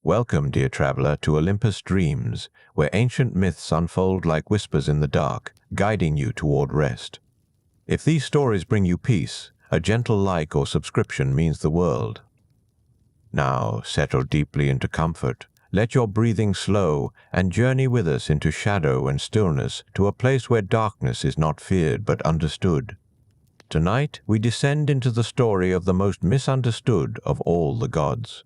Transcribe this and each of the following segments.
Welcome, dear traveler, to Olympus Dreams, where ancient myths unfold like whispers in the dark, guiding you toward rest. If these stories bring you peace, a gentle like or subscription means the world. Now, settle deeply into comfort. Let your breathing slow and journey with us into shadow and stillness to a place where darkness is not feared but understood. Tonight, we descend into the story of the most misunderstood of all the gods.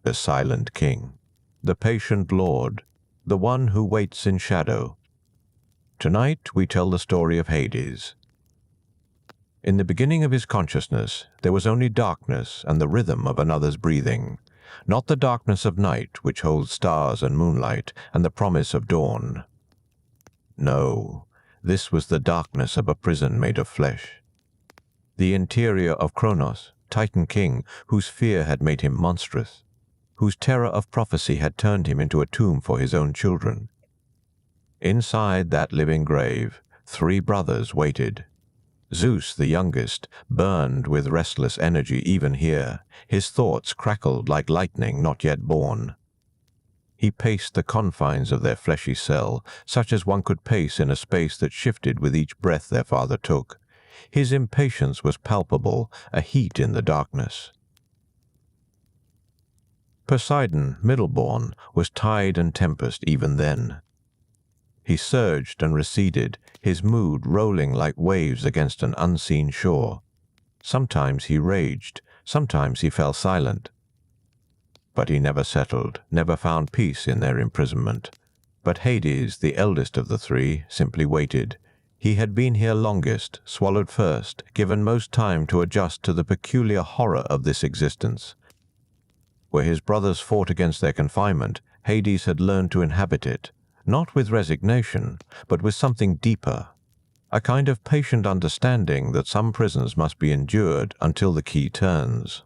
The silent king, the patient lord, the one who waits in shadow. Tonight we tell the story of Hades. In the beginning of his consciousness, there was only darkness and the rhythm of another's breathing, not the darkness of night which holds stars and moonlight and the promise of dawn. No, this was the darkness of a prison made of flesh. The interior of Kronos, Titan king, whose fear had made him monstrous, whose terror of prophecy had turned him into a tomb for his own children. Inside that living grave, 3 brothers waited. Zeus, the youngest, burned with restless energy even here. His thoughts crackled like lightning not yet born. He paced the confines of their fleshy cell, such as one could pace in a space that shifted with each breath their father took. His impatience was palpable, a heat in the darkness. Poseidon, middleborn, was tide and tempest even then. He surged and receded, his mood rolling like waves against an unseen shore. Sometimes he raged, sometimes he fell silent. But he never settled, never found peace in their imprisonment. But Hades, the eldest of the 3, simply waited. He had been here longest, swallowed first, given most time to adjust to the peculiar horror of this existence. Where his brothers fought against their confinement, Hades had learned to inhabit it, not with resignation, but with something deeper, a kind of patient understanding that some prisons must be endured until the key turns.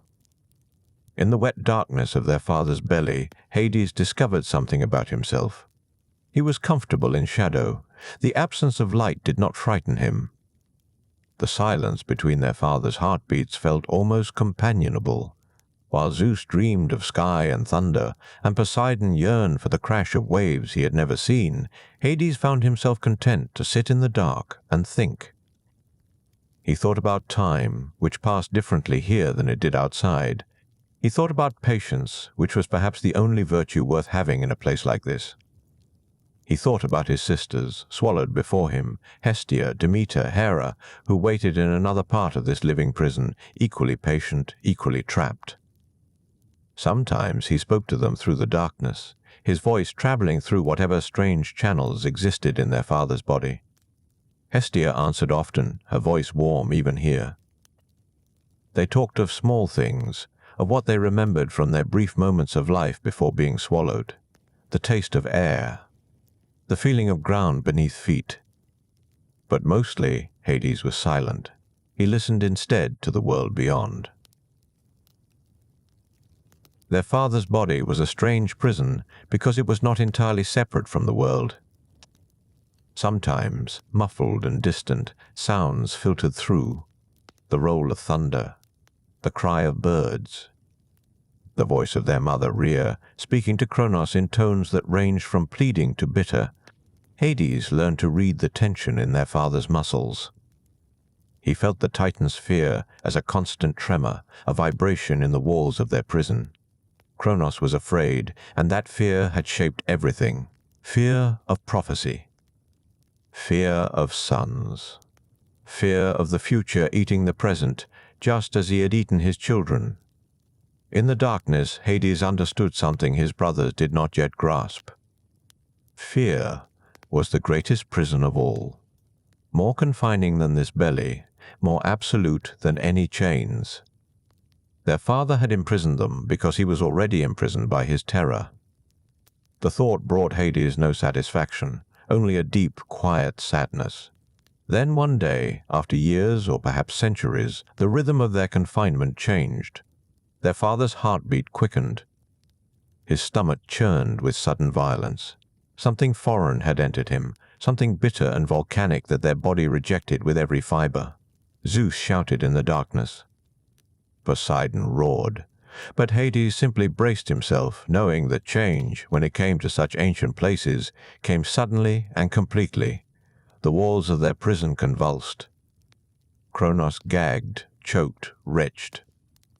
In the wet darkness of their father's belly, Hades discovered something about himself. He was comfortable in shadow. The absence of light did not frighten him. The silence between their father's heartbeats felt almost companionable. While Zeus dreamed of sky and thunder, and Poseidon yearned for the crash of waves he had never seen, Hades found himself content to sit in the dark and think. He thought about time, which passed differently here than it did outside. He thought about patience, which was perhaps the only virtue worth having in a place like this. He thought about his sisters, swallowed before him, Hestia, Demeter, Hera, who waited in another part of this living prison, equally patient, equally trapped. Sometimes he spoke to them through the darkness, his voice traveling through whatever strange channels existed in their father's body. Hestia answered often, her voice warm even here. They talked of small things, of what they remembered from their brief moments of life before being swallowed, the taste of air, the feeling of ground beneath feet. But mostly, Hades was silent. He listened instead to the world beyond. Their father's body was a strange prison because it was not entirely separate from the world. Sometimes, muffled and distant, sounds filtered through, the roll of thunder, the cry of birds, the voice of their mother Rhea, speaking to Kronos in tones that ranged from pleading to bitter. Hades learned to read the tension in their father's muscles. He felt the Titan's fear as a constant tremor, a vibration in the walls of their prison. Kronos was afraid, and that fear had shaped everything. Fear of prophecy. Fear of sons. Fear of the future eating the present, just as he had eaten his children. In the darkness, Hades understood something his brothers did not yet grasp. Fear was the greatest prison of all. More confining than this belly, more absolute than any chains. Their father had imprisoned them because he was already imprisoned by his terror. The thought brought Hades no satisfaction, only a deep, quiet sadness. Then one day, after years or perhaps centuries, the rhythm of their confinement changed. Their father's heartbeat quickened. His stomach churned with sudden violence. Something foreign had entered him, something bitter and volcanic that their body rejected with every fiber. Zeus shouted in the darkness. Poseidon roared. But Hades simply braced himself, knowing that change, when it came to such ancient places, came suddenly and completely. The walls of their prison convulsed. Kronos gagged, choked, retched.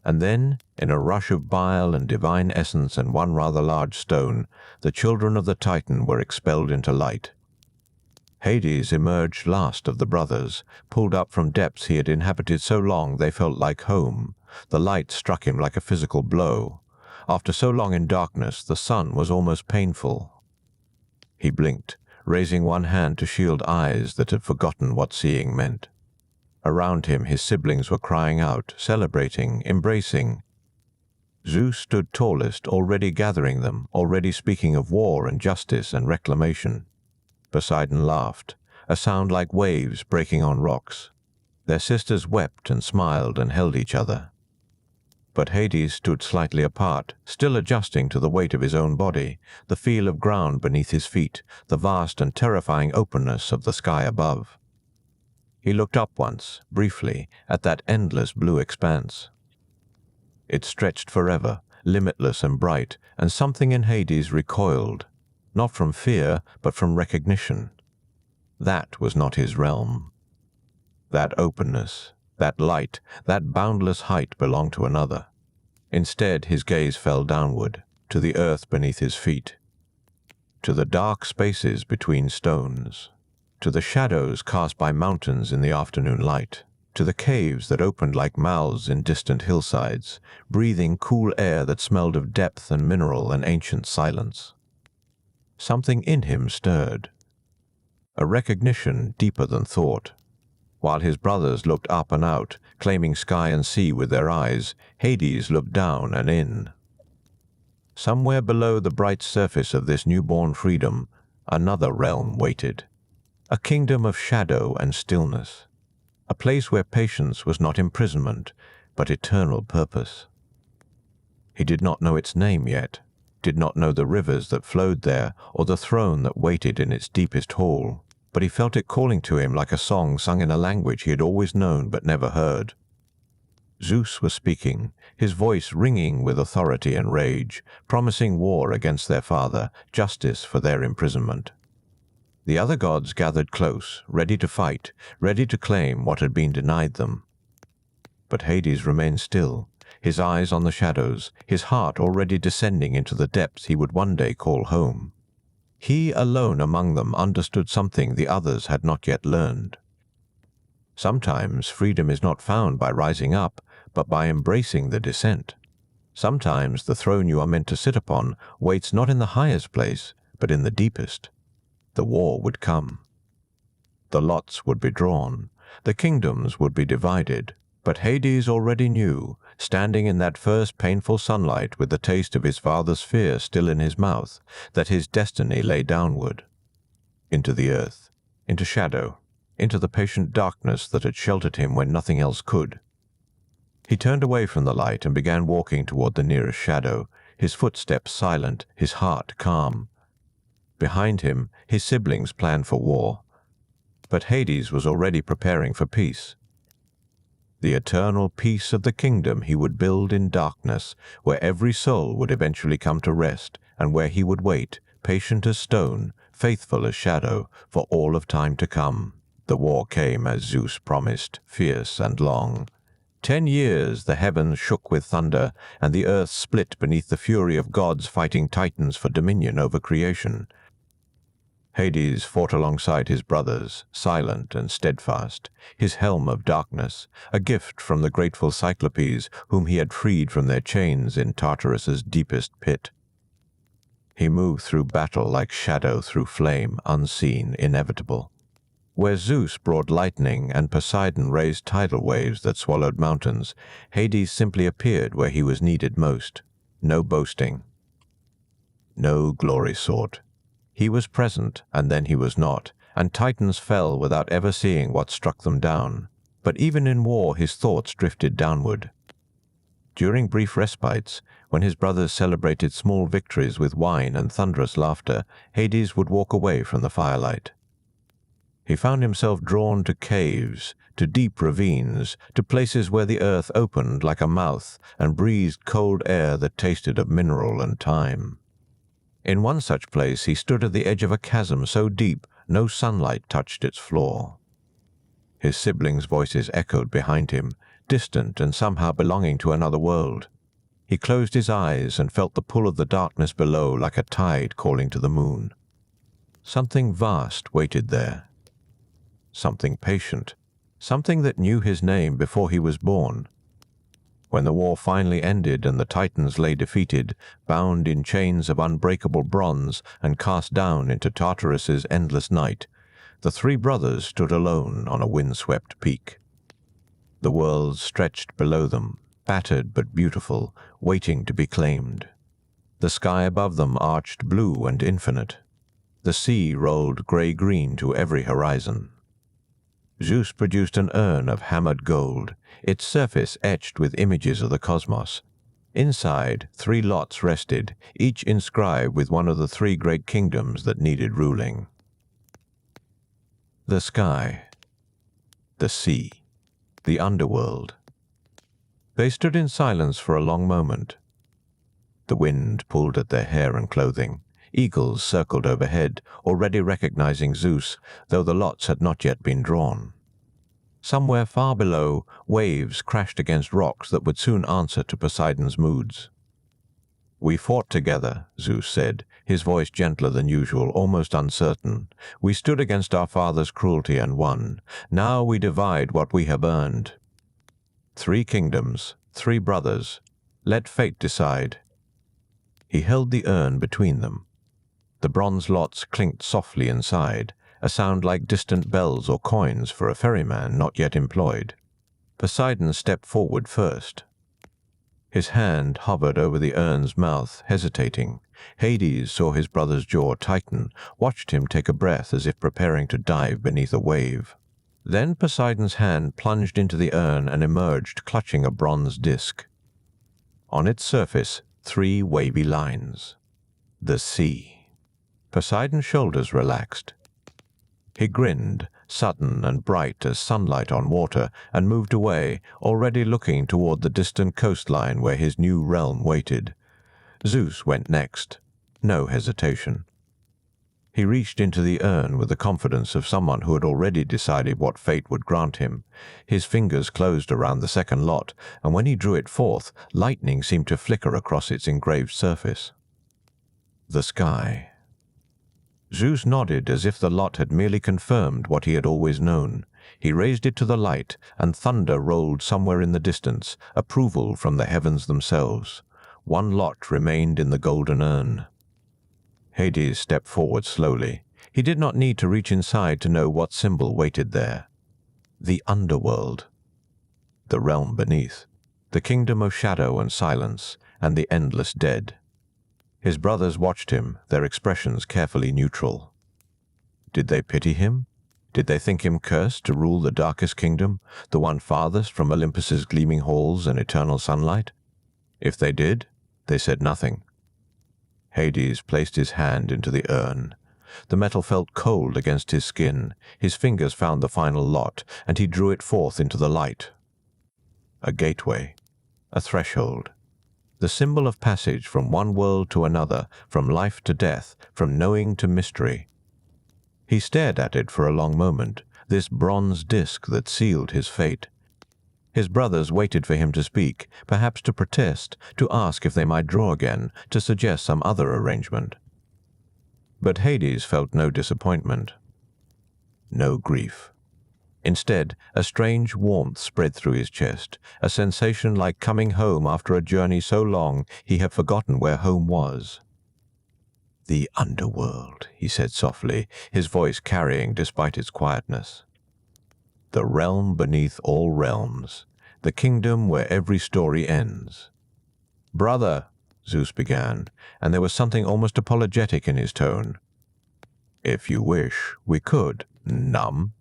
And then, in a rush of bile and divine essence and one rather large stone, the children of the Titan were expelled into light. Hades emerged last of the brothers, pulled up from depths he had inhabited so long they felt like home. The light struck him like a physical blow. After so long in darkness, the sun was almost painful. He blinked, raising one hand to shield eyes that had forgotten what seeing meant. Around him his siblings were crying out, celebrating, embracing. Zeus stood tallest, already gathering them, already speaking of war and justice and reclamation. Poseidon laughed, a sound like waves breaking on rocks. Their sisters wept and smiled and held each other. But Hades stood slightly apart, still adjusting to the weight of his own body, the feel of ground beneath his feet, the vast and terrifying openness of the sky above. He looked up once, briefly, at that endless blue expanse. It stretched forever, limitless and bright, and something in Hades recoiled, not from fear, but from recognition. That was not his realm. That openness, that light, that boundless height belonged to another. Instead, his gaze fell downward, to the earth beneath his feet, to the dark spaces between stones, to the shadows cast by mountains in the afternoon light, to the caves that opened like mouths in distant hillsides, breathing cool air that smelled of depth and mineral and ancient silence. Something in him stirred, a recognition deeper than thought. While his brothers looked up and out, claiming sky and sea with their eyes, Hades looked down and in. Somewhere below the bright surface of this newborn freedom, another realm waited. A kingdom of shadow and stillness. A place where patience was not imprisonment, but eternal purpose. He did not know its name yet, did not know the rivers that flowed there or the throne that waited in its deepest hall, but he felt it calling to him like a song sung in a language he had always known but never heard. Zeus was speaking, his voice ringing with authority and rage, promising war against their father, justice for their imprisonment. The other gods gathered close, ready to fight, ready to claim what had been denied them. But Hades remained still, his eyes on the shadows, his heart already descending into the depths he would one day call home. He alone among them understood something the others had not yet learned. Sometimes freedom is not found by rising up, but by embracing the descent. Sometimes the throne you are meant to sit upon waits not in the highest place, but in the deepest. The war would come. The lots would be drawn. The kingdoms would be divided. But Hades already knew, standing in that first painful sunlight with the taste of his father's fear still in his mouth, that his destiny lay downward, into the earth, into shadow, into the patient darkness that had sheltered him when nothing else could. He turned away from the light and began walking toward the nearest shadow, his footsteps silent, his heart calm. Behind him, his siblings planned for war. But Hades was already preparing for peace. The eternal peace of the kingdom he would build in darkness, where every soul would eventually come to rest, and where he would wait, patient as stone, faithful as shadow, for all of time to come. The war came as Zeus promised, fierce and long. 10 years the heavens shook with thunder, and the earth split beneath the fury of gods fighting titans for dominion over creation. Hades fought alongside his brothers, silent and steadfast, his helm of darkness, a gift from the grateful Cyclopes whom he had freed from their chains in Tartarus's deepest pit. He moved through battle like shadow through flame, unseen, inevitable. Where Zeus brought lightning and Poseidon raised tidal waves that swallowed mountains, Hades simply appeared where he was needed most. No boasting. No glory sought. He was present, and then he was not, and titans fell without ever seeing what struck them down. But even in war his thoughts drifted downward. During brief respites, when his brothers celebrated small victories with wine and thunderous laughter, Hades would walk away from the firelight. He found himself drawn to caves, to deep ravines, to places where the earth opened like a mouth and breathed cold air that tasted of mineral and time. In one such place he stood at the edge of a chasm so deep no sunlight touched its floor. His siblings' voices echoed behind him, distant and somehow belonging to another world. He closed his eyes and felt the pull of the darkness below like a tide calling to the moon. Something vast waited there. Something patient. Something that knew his name before he was born. When the war finally ended and the Titans lay defeated, bound in chains of unbreakable bronze and cast down into Tartarus's endless night, the three brothers stood alone on a windswept peak. The world stretched below them, battered but beautiful, waiting to be claimed. The sky above them arched blue and infinite. The sea rolled grey-green to every horizon. Zeus produced an urn of hammered gold, its surface etched with images of the cosmos. Inside, 3 lots rested, each inscribed with one of the 3 great kingdoms that needed ruling. The sky, the sea, the underworld. They stood in silence for a long moment. The wind pulled at their hair and clothing. Eagles circled overhead, already recognizing Zeus, though the lots had not yet been drawn. Somewhere far below, waves crashed against rocks that would soon answer to Poseidon's moods. "We fought together," Zeus said, his voice gentler than usual, almost uncertain. "We stood against our father's cruelty and won. Now we divide what we have earned. 3 kingdoms, 3 brothers. Let fate decide." He held the urn between them. The bronze lots clinked softly inside, a sound like distant bells or coins for a ferryman not yet employed. Poseidon stepped forward first. His hand hovered over the urn's mouth, hesitating. Hades saw his brother's jaw tighten, watched him take a breath as if preparing to dive beneath a wave. Then Poseidon's hand plunged into the urn and emerged, clutching a bronze disc. On its surface, 3 wavy lines. The sea. Poseidon's shoulders relaxed. He grinned, sudden and bright as sunlight on water, and moved away, already looking toward the distant coastline where his new realm waited. Zeus went next. No hesitation. He reached into the urn with the confidence of someone who had already decided what fate would grant him. His fingers closed around the second lot, and when he drew it forth, lightning seemed to flicker across its engraved surface. The sky. Zeus nodded as if the lot had merely confirmed what he had always known. He raised it to the light, and thunder rolled somewhere in the distance, approval from the heavens themselves. 1 lot remained in the golden urn. Hades stepped forward slowly. He did not need to reach inside to know what symbol waited there. The underworld. The realm beneath. The kingdom of shadow and silence, and the endless dead. His brothers watched him, their expressions carefully neutral. Did they pity him? Did they think him cursed to rule the darkest kingdom, the one farthest from Olympus's gleaming halls and eternal sunlight? If they did, they said nothing. Hades placed his hand into the urn. The metal felt cold against his skin. His fingers found the final lot, and he drew it forth into the light. A gateway. A threshold. The symbol of passage from one world to another, from life to death, from knowing to mystery. He stared at it for a long moment, this bronze disk that sealed his fate. His brothers waited for him to speak, perhaps to protest, to ask if they might draw again, to suggest some other arrangement. But Hades felt no disappointment, no grief. Instead, a strange warmth spread through his chest, a sensation like coming home after a journey so long he had forgotten where home was. "The underworld," he said softly, his voice carrying despite its quietness. "The realm beneath all realms, the kingdom where every story ends." "Brother," Zeus began, and there was something almost apologetic in his tone. "If you wish, we could, numb."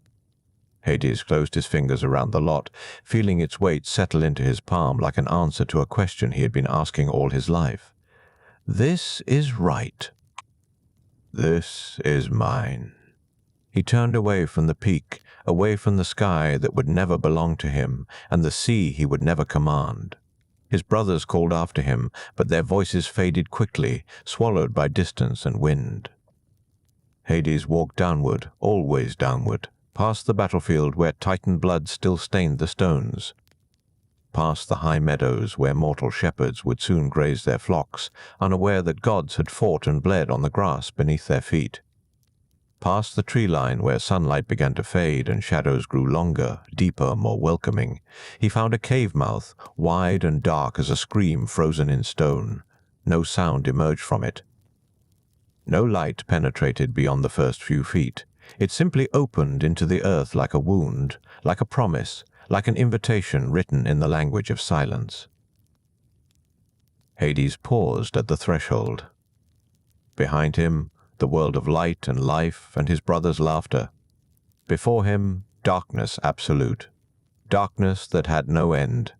Hades closed his fingers around the lot, feeling its weight settle into his palm like an answer to a question he had been asking all his life. "This is right. This is mine." He turned away from the peak, away from the sky that would never belong to him, and the sea he would never command. His brothers called after him, but their voices faded quickly, swallowed by distance and wind. Hades walked downward, always downward, past the battlefield where Titan blood still stained the stones, past the high meadows where mortal shepherds would soon graze their flocks, unaware that gods had fought and bled on the grass beneath their feet, past the tree line where sunlight began to fade and shadows grew longer, deeper, more welcoming. He found a cave mouth, wide and dark as a scream frozen in stone. No sound emerged from it. No light penetrated beyond the first few feet. It simply opened into the earth like a wound, like a promise, like an invitation written in the language of silence. Hades paused at the threshold. Behind him, the world of light and life and his brother's laughter. Before him, darkness absolute. Darkness that had no end.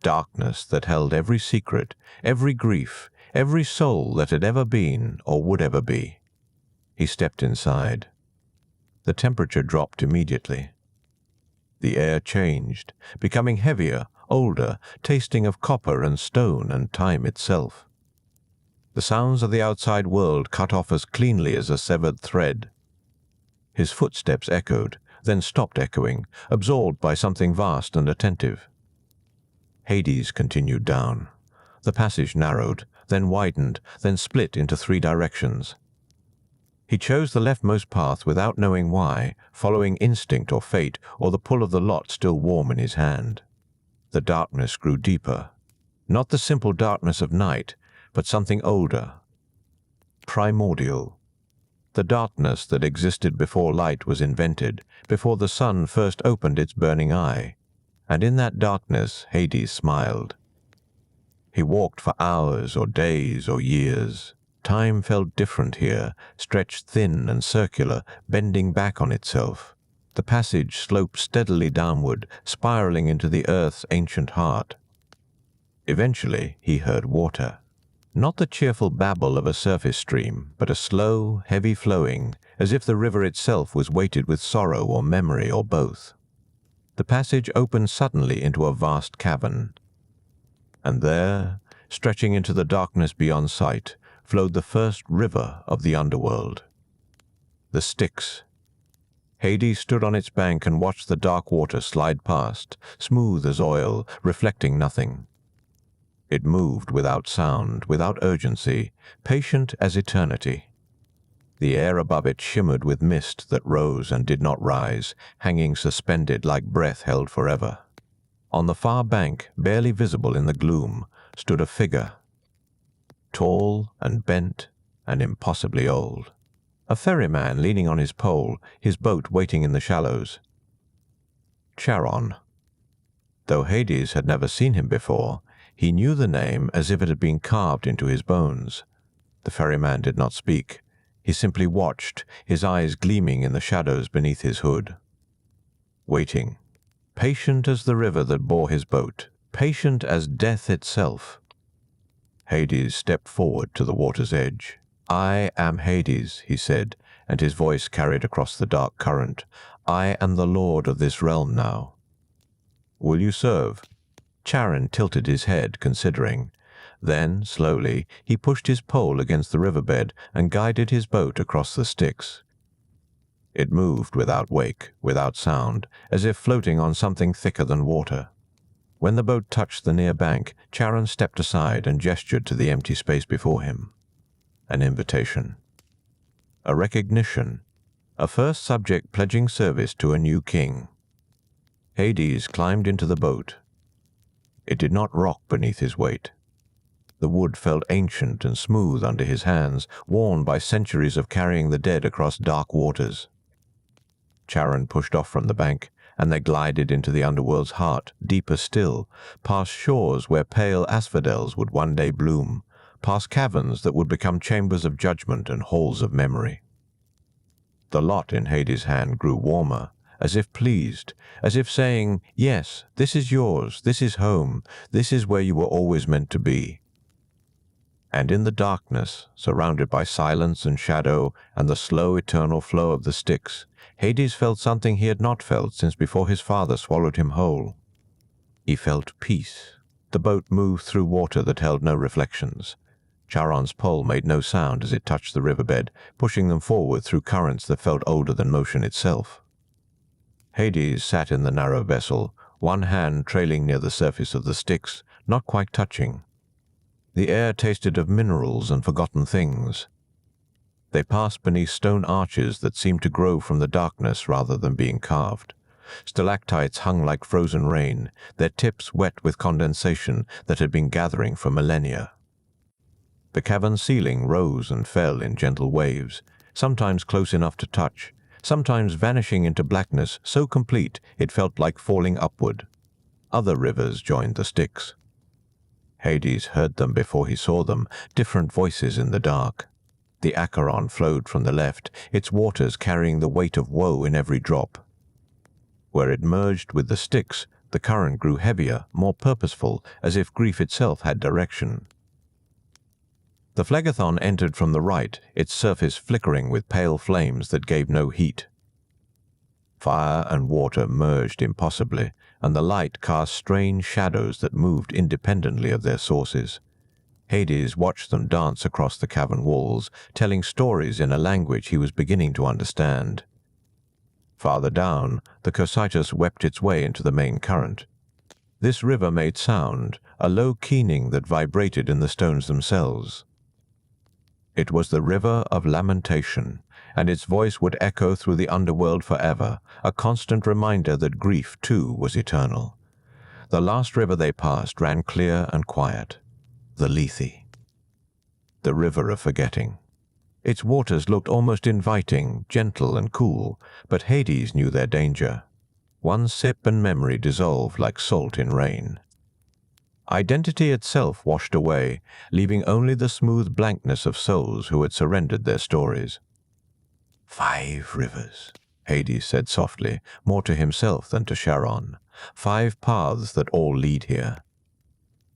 Darkness that held every secret, every grief, every soul that had ever been or would ever be. He stepped inside. The temperature dropped immediately. The air changed, becoming heavier, older, tasting of copper and stone and time itself. The sounds of the outside world cut off as cleanly as a severed thread. His footsteps echoed, then stopped echoing, absorbed by something vast and attentive. Hades continued down. The passage narrowed, then widened, then split into 3 directions. He chose the leftmost path without knowing why, following instinct or fate or the pull of the lot still warm in his hand. The darkness grew deeper. Not the simple darkness of night, but something older, primordial. The darkness that existed before light was invented, before the sun first opened its burning eye. And in that darkness Hades smiled. He walked for hours or days or years. Time felt different here, stretched thin and circular, bending back on itself. The passage sloped steadily downward, spiraling into the earth's ancient heart. Eventually he heard water. Not the cheerful babble of a surface stream, but a slow, heavy flowing, as if the river itself was weighted with sorrow or memory or both. The passage opened suddenly into a vast cavern. And there, stretching into the darkness beyond sight, flowed the first river of the underworld. The Styx. Hades stood on its bank and watched the dark water slide past, smooth as oil, reflecting nothing. It moved without sound, without urgency, patient as eternity. The air above it shimmered with mist that rose and did not rise, hanging suspended like breath held forever. On the far bank, barely visible in the gloom, stood a figure, tall and bent and impossibly old. A ferryman leaning on his pole, his boat waiting in the shallows. Charon. Though Hades had never seen him before, he knew the name as if it had been carved into his bones. The ferryman did not speak. He simply watched, his eyes gleaming in the shadows beneath his hood. Waiting. Patient as the river that bore his boat, patient as death itself. Hades stepped forward to the water's edge. "I am Hades," he said, and his voice carried across the dark current. "I am the lord of this realm now. Will you serve?" Charon tilted his head, considering. Then, slowly, he pushed his pole against the riverbed and guided his boat across the Styx. It moved without wake, without sound, as if floating on something thicker than water. When the boat touched the near bank, Charon stepped aside and gestured to the empty space before him. An invitation. A recognition. A first subject pledging service to a new king. Hades climbed into the boat. It did not rock beneath his weight. The wood felt ancient and smooth under his hands, worn by centuries of carrying the dead across dark waters. Charon pushed off from the bank, and they glided into the underworld's heart, deeper still, past shores where pale asphodels would one day bloom, past caverns that would become chambers of judgment and halls of memory. The lot in Hades' hand grew warmer, as if pleased, as if saying, "Yes, this is yours, this is home, this is where you were always meant to be." And in the darkness, surrounded by silence and shadow and the slow eternal flow of the Styx, Hades felt something he had not felt since before his father swallowed him whole. He felt peace. The boat moved through water that held no reflections. Charon's pole made no sound as it touched the riverbed, pushing them forward through currents that felt older than motion itself. Hades sat in the narrow vessel, one hand trailing near the surface of the Styx, not quite touching. The air tasted of minerals and forgotten things. They passed beneath stone arches that seemed to grow from the darkness rather than being carved. Stalactites hung like frozen rain, their tips wet with condensation that had been gathering for millennia. The cavern ceiling rose and fell in gentle waves, sometimes close enough to touch, sometimes vanishing into blackness so complete it felt like falling upward. Other rivers joined the Styx. Hades heard them before he saw them, different voices in the dark. The Acheron flowed from the left, its waters carrying the weight of woe in every drop. Where it merged with the Styx, the current grew heavier, more purposeful, as if grief itself had direction. The Phlegethon entered from the right, its surface flickering with pale flames that gave no heat. Fire and water merged impossibly, and the light cast strange shadows that moved independently of their sources. Hades watched them dance across the cavern walls, telling stories in a language he was beginning to understand. Farther down, the Cocytus wept its way into the main current. This river made sound, a low keening that vibrated in the stones themselves. It was the river of lamentation, and its voice would echo through the underworld forever, a constant reminder that grief, too, was eternal. The last river they passed ran clear and quiet, the Lethe, the river of forgetting. Its waters looked almost inviting, gentle and cool, but Hades knew their danger. One sip and memory dissolved like salt in rain. Identity itself washed away, leaving only the smooth blankness of souls who had surrendered their stories. 5 rivers, Hades said softly, more to himself than to Charon. 5 paths that all lead here.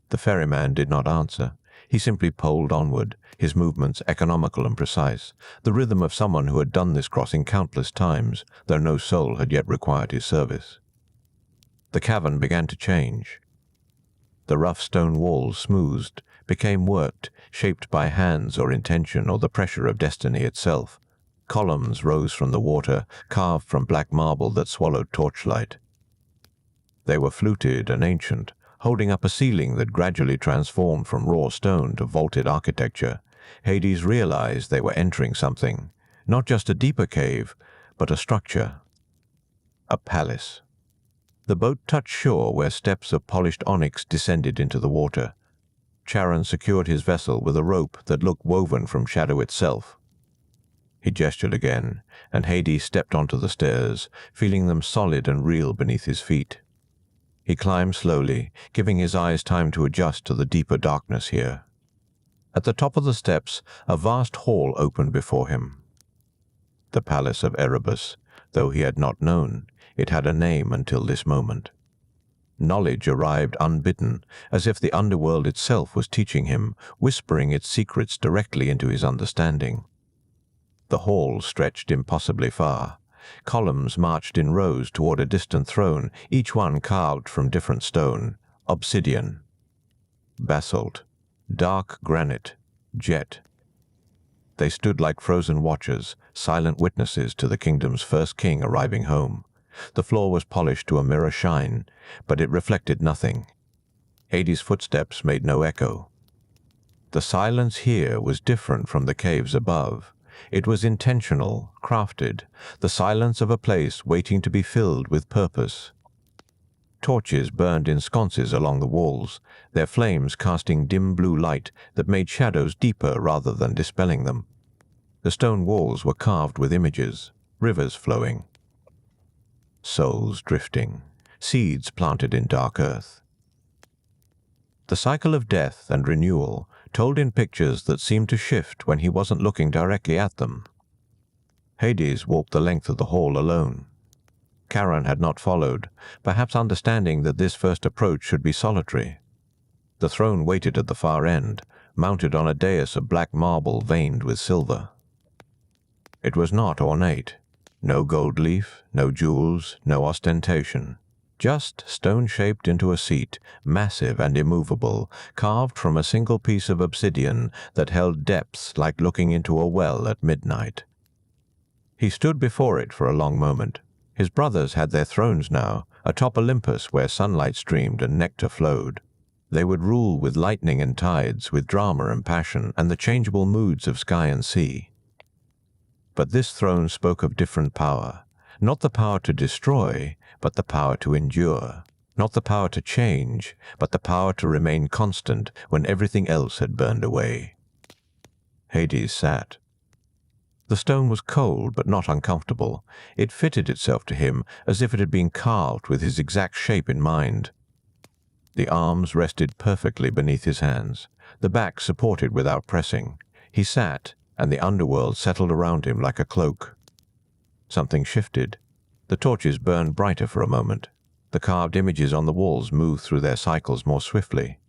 The ferryman did not answer. He simply poled onward, his movements economical and precise, the rhythm of someone who had done this crossing countless times, though no soul had yet required his service. The cavern began to change. The rough stone walls smoothed, became worked, shaped by hands or intention or the pressure of destiny itself. Columns rose from the water, carved from black marble that swallowed torchlight. They were fluted and ancient, holding up a ceiling that gradually transformed from raw stone to vaulted architecture. Hades realized they were entering something, not just a deeper cave, but a structure, a palace. The boat touched shore where steps of polished onyx descended into the water. Charon secured his vessel with a rope that looked woven from shadow itself. He gestured again, and Hades stepped onto the stairs, feeling them solid and real beneath his feet. He climbed slowly, giving his eyes time to adjust to the deeper darkness here. At the top of the steps, a vast hall opened before him. The palace of Erebus, though he had not known, it had a name until this moment. Knowledge arrived unbidden, as if the underworld itself was teaching him, whispering its secrets directly into his understanding. The hall stretched impossibly far. Columns marched in rows toward a distant throne, each one carved from different stone, obsidian, basalt, dark granite, jet. They stood like frozen watchers, silent witnesses to the kingdom's first king arriving home. The floor was polished to a mirror shine, but it reflected nothing. Hades' footsteps made no echo. The silence here was different from the caves above. It was intentional, crafted, the silence of a place waiting to be filled with purpose. Torches burned in sconces along the walls, their flames casting dim blue light that made shadows deeper rather than dispelling them. The stone walls were carved with images, rivers flowing, souls drifting, seeds planted in dark earth. The cycle of death and renewal told in pictures that seemed to shift when he wasn't looking directly at them. Hades walked the length of the hall alone. Charon had not followed, perhaps understanding that this first approach should be solitary. The throne waited at the far end, mounted on a dais of black marble veined with silver. It was not ornate. No gold leaf, no jewels, no ostentation. Just stone shaped into a seat, massive and immovable, carved from a single piece of obsidian that held depths like looking into a well at midnight. He stood before it for a long moment. His brothers had their thrones now, atop Olympus where sunlight streamed and nectar flowed. They would rule with lightning and tides, with drama and passion, and the changeable moods of sky and sea. But this throne spoke of different power, not the power to destroy, but the power to endure, not the power to change, but the power to remain constant when everything else had burned away. Hades sat. The stone was cold but not uncomfortable. It fitted itself to him as if it had been carved with his exact shape in mind. The arms rested perfectly beneath his hands, the back supported without pressing. He sat, and the underworld settled around him like a cloak. Something shifted. The torches burned brighter for a moment. The carved images on the walls moved through their cycles more swiftly.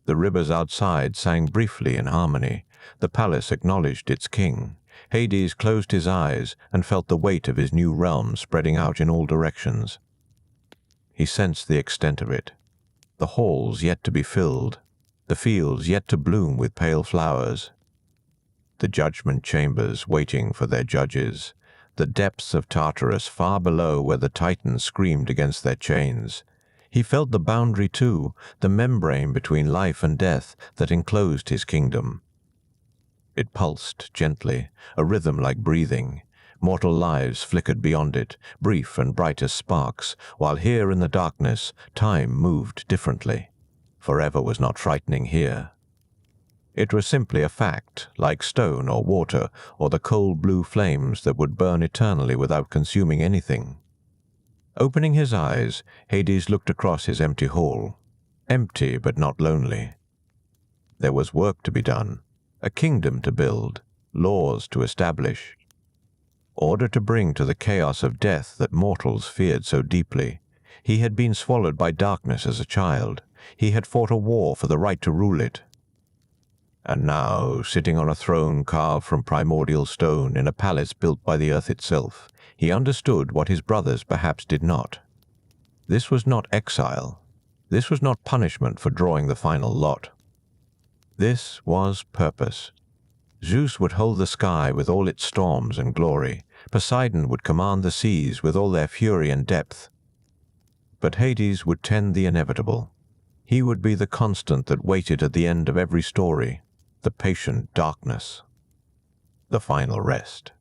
The rivers outside sang briefly in harmony. The palace acknowledged its king. Hades closed his eyes and felt the weight of his new realm spreading out in all directions. He sensed the extent of it. The halls yet to be filled, the fields yet to bloom with pale flowers, the judgment chambers waiting for their judges, the depths of Tartarus far below where the Titans screamed against their chains. He felt the boundary too, the membrane between life and death that enclosed his kingdom. It pulsed gently, a rhythm like breathing. Mortal lives flickered beyond it, brief and bright as sparks, while here in the darkness time moved differently. Forever was not frightening here. It was simply a fact, like stone or water, or the cold blue flames that would burn eternally without consuming anything. Opening his eyes, Hades looked across his empty hall. Empty but not lonely. There was work to be done, a kingdom to build, laws to establish, order to bring to the chaos of death that mortals feared so deeply. He had been swallowed by darkness as a child. He had fought a war for the right to rule it. And now, sitting on a throne carved from primordial stone in a palace built by the earth itself, he understood what his brothers perhaps did not. This was not exile. This was not punishment for drawing the final lot. This was purpose. Zeus would hold the sky with all its storms and glory. Poseidon would command the seas with all their fury and depth. But Hades would tend the inevitable. He would be the constant that waited at the end of every story, the patient darkness, the final rest.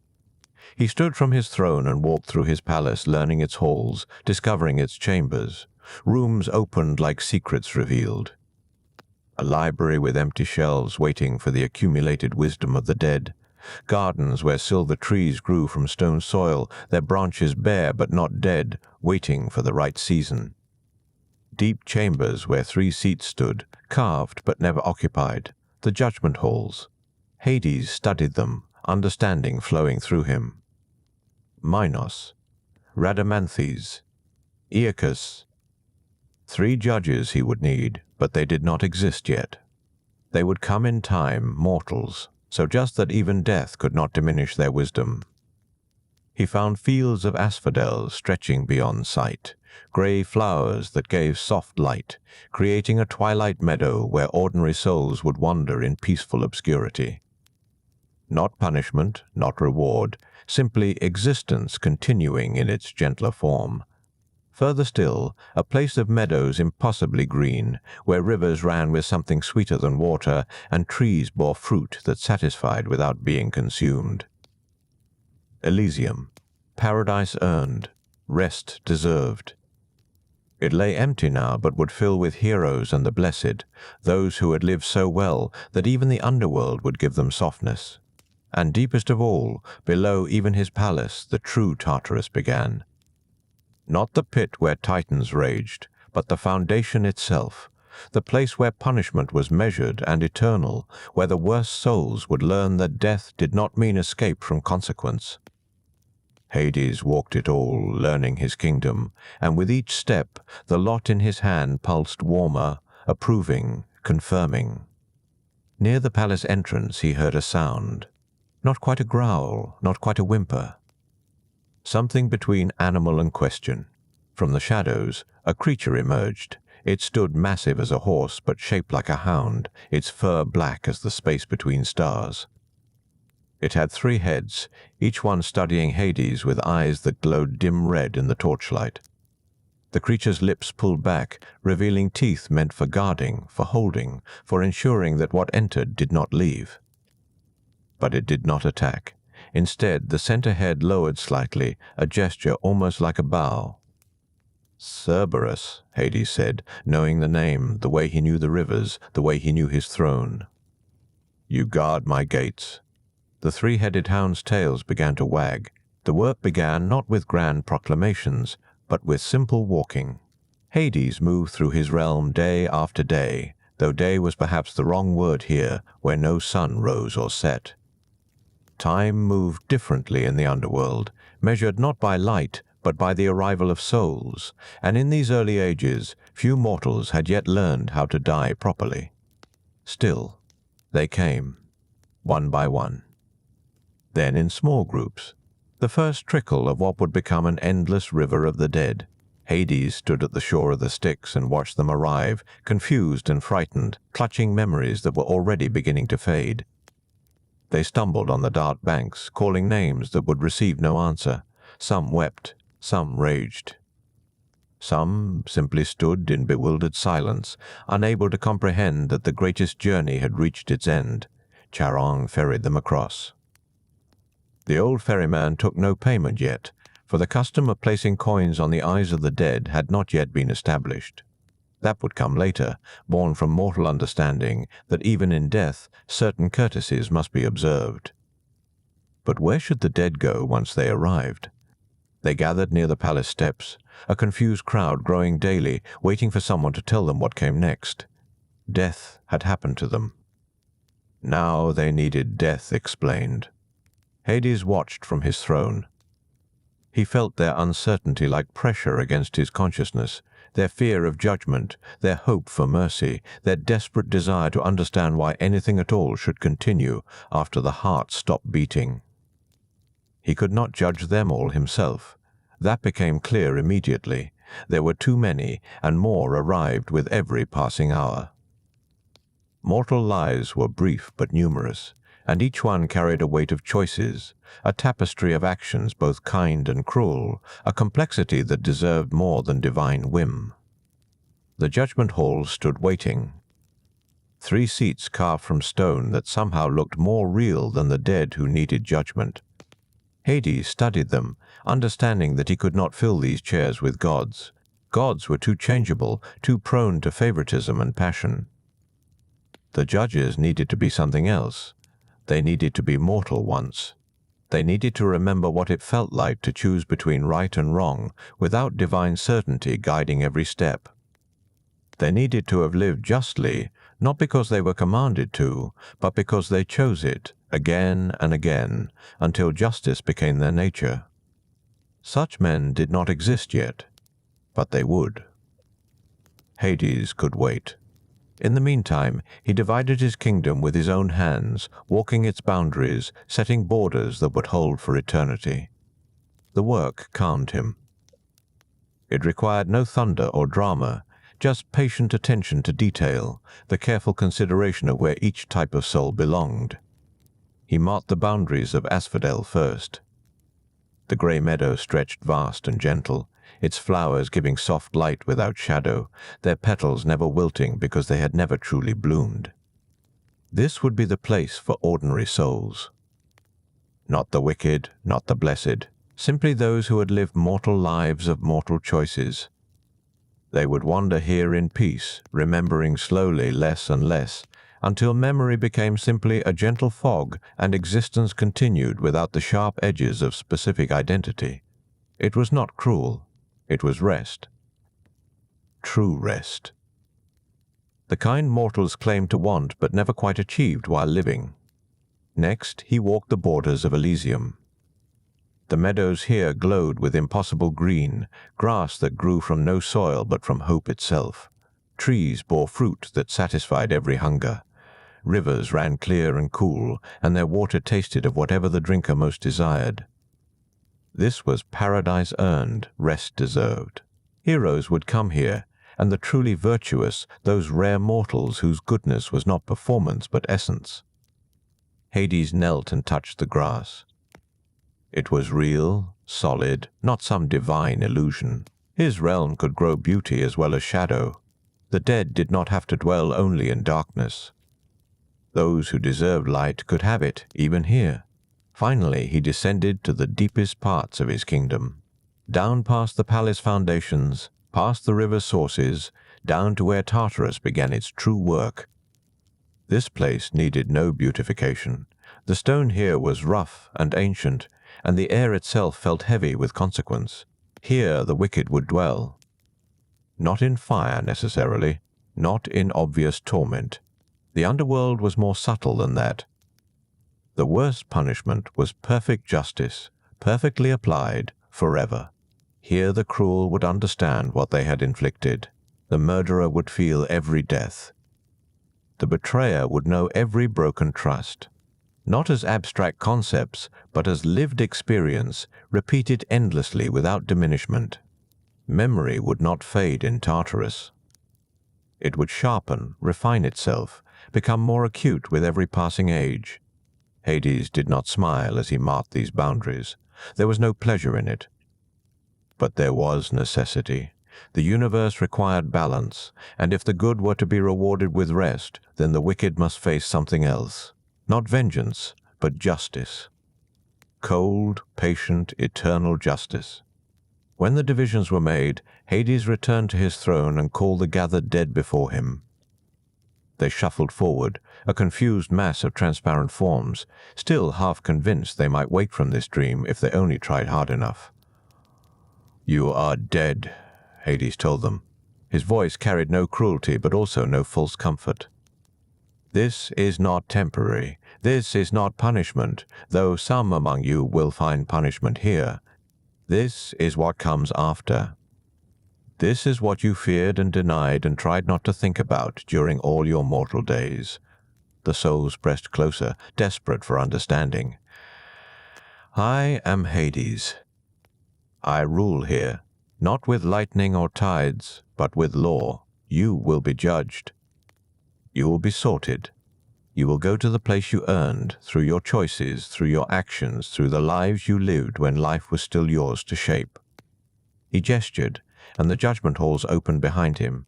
He stood from his throne and walked through his palace, learning its halls, discovering its chambers. Rooms opened like secrets revealed. A library with empty shelves waiting for the accumulated wisdom of the dead. Gardens where silver trees grew from stone soil, their branches bare but not dead, waiting for the right season. Deep chambers where 3 seats stood, carved but never occupied, the judgment halls. Hades studied them, understanding flowing through him. Minos, Rhadamanthes, Aeacus. 3 judges he would need, but they did not exist yet. They would come in time, mortals, so just that even death could not diminish their wisdom. He found fields of asphodel stretching beyond sight, grey flowers that gave soft light, creating a twilight meadow where ordinary souls would wander in peaceful obscurity. Not punishment, not reward, simply existence continuing in its gentler form. Further still, a place of meadows impossibly green, where rivers ran with something sweeter than water, and trees bore fruit that satisfied without being consumed. Elysium, paradise earned, rest deserved. It lay empty now, but would fill with heroes and the blessed, those who had lived so well that even the underworld would give them softness. And deepest of all, below even his palace, the true Tartarus began. Not the pit where Titans raged, but the foundation itself, the place where punishment was measured and eternal, where the worst souls would learn that death did not mean escape from consequence. Hades walked it all, learning his kingdom, and with each step the lot in his hand pulsed warmer, approving, confirming. Near the palace entrance he heard a sound. Not quite a growl, not quite a whimper. Something between animal and question. From the shadows, a creature emerged. It stood massive as a horse, but shaped like a hound, its fur black as the space between stars. It had 3 heads, each one studying Hades with eyes that glowed dim red in the torchlight. The creature's lips pulled back, revealing teeth meant for guarding, for holding, for ensuring that what entered did not leave. But it did not attack. Instead, the center head lowered slightly, a gesture almost like a bow. Cerberus, Hades said, knowing the name, the way he knew the rivers, the way he knew his throne. You guard my gates. The 3-headed hound's tails began to wag. The work began not with grand proclamations, but with simple walking. Hades moved through his realm day after day, though day was perhaps the wrong word here, where no sun rose or set. Time moved differently in the underworld, measured not by light, but by the arrival of souls, and in these early ages, few mortals had yet learned how to die properly. Still, they came, one by one. Then in small groups, the first trickle of what would become an endless river of the dead. Hades stood at the shore of the Styx and watched them arrive, confused and frightened, clutching memories that were already beginning to fade. They stumbled on the dark banks, calling names that would receive no answer. Some wept, some raged. Some simply stood in bewildered silence, unable to comprehend that the greatest journey had reached its end. Charon ferried them across. The old ferryman took no payment yet, for the custom of placing coins on the eyes of the dead had not yet been established. That would come later, born from mortal understanding that even in death certain courtesies must be observed. But where should the dead go once they arrived? They gathered near the palace steps, a confused crowd growing daily, waiting for someone to tell them what came next. Death had happened to them. Now they needed death explained. Hades watched from his throne. He felt their uncertainty like pressure against his consciousness, their fear of judgment, their hope for mercy, their desperate desire to understand why anything at all should continue after the heart stopped beating. He could not judge them all himself. That became clear immediately. There were too many, and more arrived with every passing hour. Mortal lives were brief but numerous, and each one carried a weight of choices, a tapestry of actions both kind and cruel, a complexity that deserved more than divine whim. The judgment hall stood waiting. 3 seats carved from stone that somehow looked more real than the dead who needed judgment. Hades studied them, understanding that he could not fill these chairs with gods. Gods were too changeable, too prone to favoritism and passion. The judges needed to be something else. They needed to be mortal once. They needed to remember what it felt like to choose between right and wrong without divine certainty guiding every step. They needed to have lived justly, not because they were commanded to, but because they chose it, again and again, until justice became their nature. Such men did not exist yet, but they would. Hades could wait. In the meantime, he divided his kingdom with his own hands, walking its boundaries, setting borders that would hold for eternity. The work calmed him. It required no thunder or drama, just patient attention to detail, the careful consideration of where each type of soul belonged. He marked the boundaries of asphodel first. The grey meadow stretched vast and gentle, its flowers giving soft light without shadow, their petals never wilting because they had never truly bloomed. This would be the place for ordinary souls. Not the wicked, not the blessed, simply those who had lived mortal lives of mortal choices. They would wander here in peace, remembering slowly less and less, until memory became simply a gentle fog and existence continued without the sharp edges of specific identity. It was not cruel. It was rest. True rest. The kind mortals claimed to want but never quite achieved while living. Next, he walked the borders of Elysium. The meadows here glowed with impossible green, grass that grew from no soil but from hope itself. Trees bore fruit that satisfied every hunger. Rivers ran clear and cool, and their water tasted of whatever the drinker most desired. This was paradise earned, rest deserved. Heroes would come here, and the truly virtuous, those rare mortals whose goodness was not performance but essence. Hades knelt and touched the grass. It was real, solid, not some divine illusion. His realm could grow beauty as well as shadow. The dead did not have to dwell only in darkness. Those who deserved light could have it, even here. Finally, he descended to the deepest parts of his kingdom. Down past the palace foundations, past the river's sources, down to where Tartarus began its true work. This place needed no beautification. The stone here was rough and ancient, and the air itself felt heavy with consequence. Here the wicked would dwell. Not in fire necessarily, not in obvious torment. The underworld was more subtle than that. The worst punishment was perfect justice, perfectly applied, forever. Here the cruel would understand what they had inflicted. The murderer would feel every death. The betrayer would know every broken trust. Not as abstract concepts, but as lived experience, repeated endlessly without diminishment. Memory would not fade in Tartarus. It would sharpen, refine itself, become more acute with every passing age. Hades did not smile as he marked these boundaries. There was no pleasure in it. But there was necessity. The universe required balance, and if the good were to be rewarded with rest, then the wicked must face something else. Not vengeance, but justice. Cold, patient, eternal justice. When the divisions were made, Hades returned to his throne and called the gathered dead before him. They shuffled forward, a confused mass of transparent forms, still half convinced they might wake from this dream if they only tried hard enough. "You are dead," Hades told them. His voice carried no cruelty but also no false comfort. "This is not temporary. This is not punishment, though some among you will find punishment here. This is what comes after. This is what you feared and denied and tried not to think about during all your mortal days." The souls pressed closer, desperate for understanding. "I am Hades. I rule here, not with lightning or tides, but with law. You will be judged. You will be sorted. You will go to the place you earned, through your choices, through your actions, through the lives you lived when life was still yours to shape." He gestured, and the judgment halls opened behind him.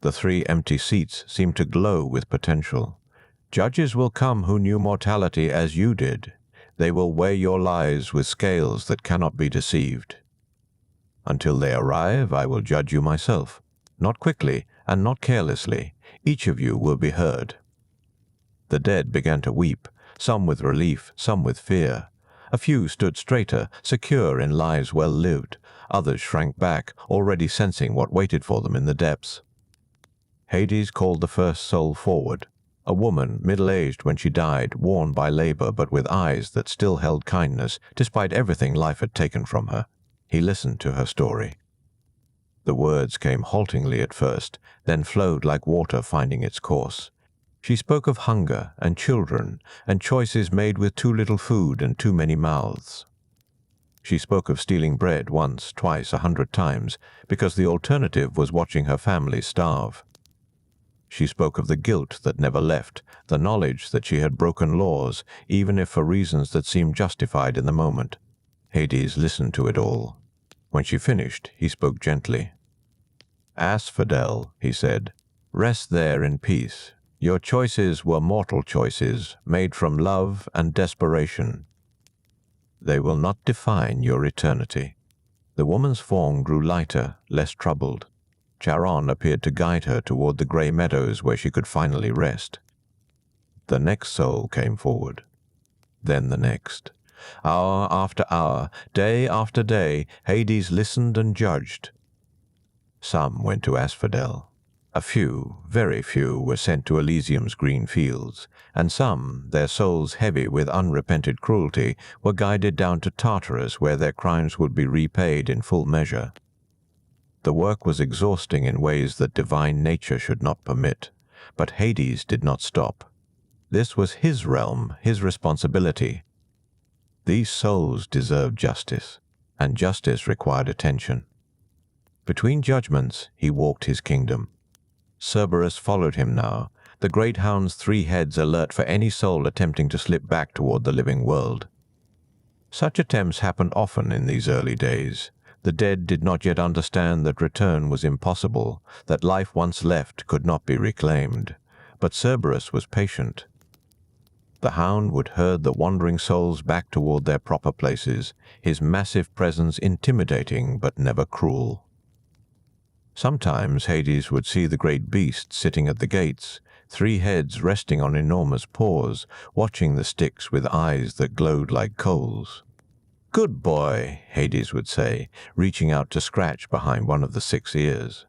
The 3 empty seats seemed to glow with potential. Judges will come who knew mortality as you did. They will weigh your lives with scales that cannot be deceived. Until they arrive, I will judge you myself. Not quickly and not carelessly. Each of you will be heard. The dead began to weep, some with relief, some with fear. A few stood straighter, secure in lives well lived. Others shrank back, already sensing what waited for them in the depths. Hades called the first soul forward, a woman middle-aged when she died, worn by labor but with eyes that still held kindness, despite everything life had taken from her. He listened to her story. The words came haltingly at first, then flowed like water finding its course. She spoke of hunger and children and choices made with too little food and too many mouths. She spoke of stealing bread once, twice, 100 times, because the alternative was watching her family starve. She spoke of the guilt that never left, the knowledge that she had broken laws, even if for reasons that seemed justified in the moment. Hades listened to it all. When she finished, he spoke gently. "Asphodel," he said, "rest there in peace. Your choices were mortal choices, made from love and desperation. They will not define your eternity." The woman's form grew lighter, less troubled. Charon appeared to guide her toward the grey meadows where she could finally rest. The next soul came forward. Then the next. Hour after hour, day after day, Hades listened and judged. Some went to Asphodel. A few, very few, were sent to Elysium's green fields, and some, their souls heavy with unrepented cruelty, were guided down to Tartarus where their crimes would be repaid in full measure. The work was exhausting in ways that divine nature should not permit. But Hades did not stop. This was his realm, his responsibility. These souls deserved justice, and justice required attention. Between judgments, he walked his kingdom. Cerberus followed him now, the great hound's 3 heads alert for any soul attempting to slip back toward the living world. Such attempts happened often in these early days. The dead did not yet understand that return was impossible, that life once left could not be reclaimed. But Cerberus was patient. The hound would herd the wandering souls back toward their proper places, his massive presence intimidating but never cruel. Sometimes Hades would see the great beast sitting at the gates, 3 heads resting on enormous paws, watching the Styx with eyes that glowed like coals. "Good boy," Hades would say, reaching out to scratch behind one of the 6 ears.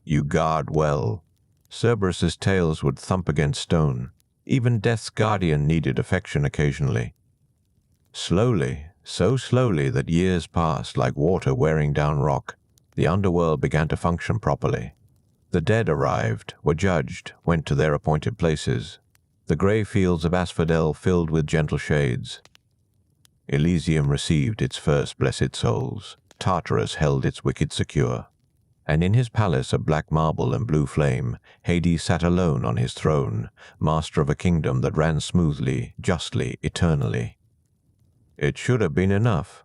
"You guard well." Cerberus's tails would thump against stone. Even Death's guardian needed affection occasionally. Slowly, so slowly that years passed like water wearing down rock, the underworld began to function properly. The dead arrived, were judged, went to their appointed places. The grey fields of asphodel filled with gentle shades. Elysium received its first blessed souls. Tartarus held its wicked secure. And in his palace of black marble and blue flame, Hades sat alone on his throne, master of a kingdom that ran smoothly, justly, eternally. It should have been enough.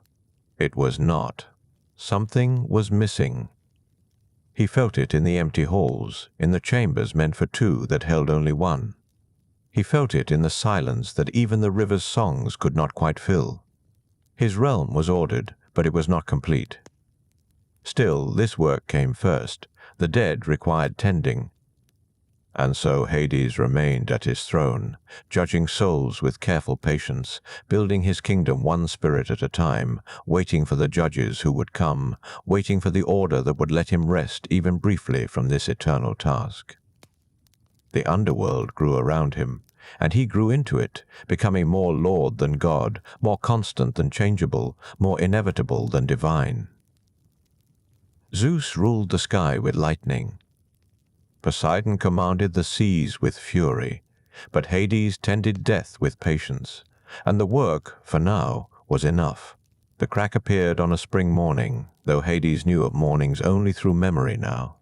It was not. Something was missing. He felt it in the empty halls, in the chambers meant for 2 that held only 1. He felt it in the silence that even the river's songs could not quite fill. His realm was ordered, but it was not complete. Still, this work came first. The dead required tending. And so Hades remained at his throne, judging souls with careful patience, building his kingdom one spirit at a time, waiting for the judges who would come, waiting for the order that would let him rest even briefly from this eternal task. The underworld grew around him, and he grew into it, becoming more Lord than God, more constant than changeable, more inevitable than divine. Zeus ruled the sky with lightning. Poseidon commanded the seas with fury, but Hades tended death with patience, and the work, for now, was enough. The crack appeared on a spring morning, though Hades knew of mornings only through memory now.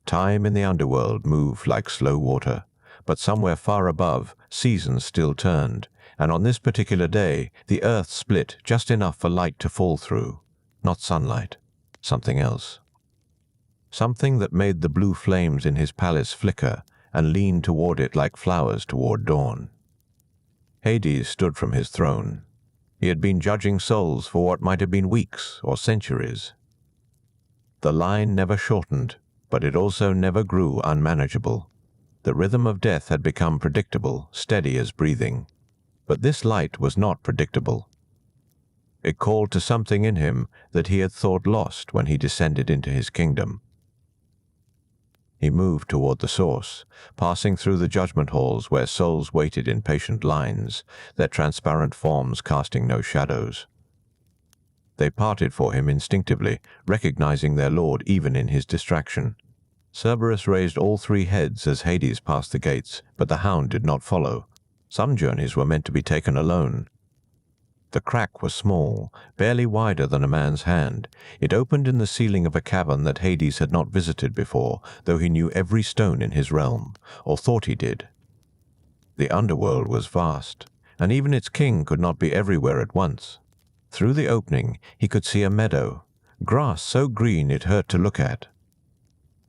Time in the underworld moved like slow water, but somewhere far above, seasons still turned, and on this particular day, the earth split just enough for light to fall through. Not sunlight, something else. Something that made the blue flames in his palace flicker and lean toward it like flowers toward dawn. Hades stood from his throne. He had been judging souls for what might have been weeks or centuries. The line never shortened, but it also never grew unmanageable. The rhythm of death had become predictable, steady as breathing. But this light was not predictable. It called to something in him that he had thought lost when he descended into his kingdom. He moved toward the source, passing through the judgment halls where souls waited in patient lines, their transparent forms casting no shadows. They parted for him instinctively, recognizing their lord even in his distraction. Cerberus raised all 3 heads as Hades passed the gates, but the hound did not follow. Some journeys were meant to be taken alone. The crack was small, barely wider than a man's hand. It opened in the ceiling of a cavern that Hades had not visited before, though he knew every stone in his realm, or thought he did. The underworld was vast, and even its king could not be everywhere at once. Through the opening, he could see a meadow, grass so green it hurt to look at.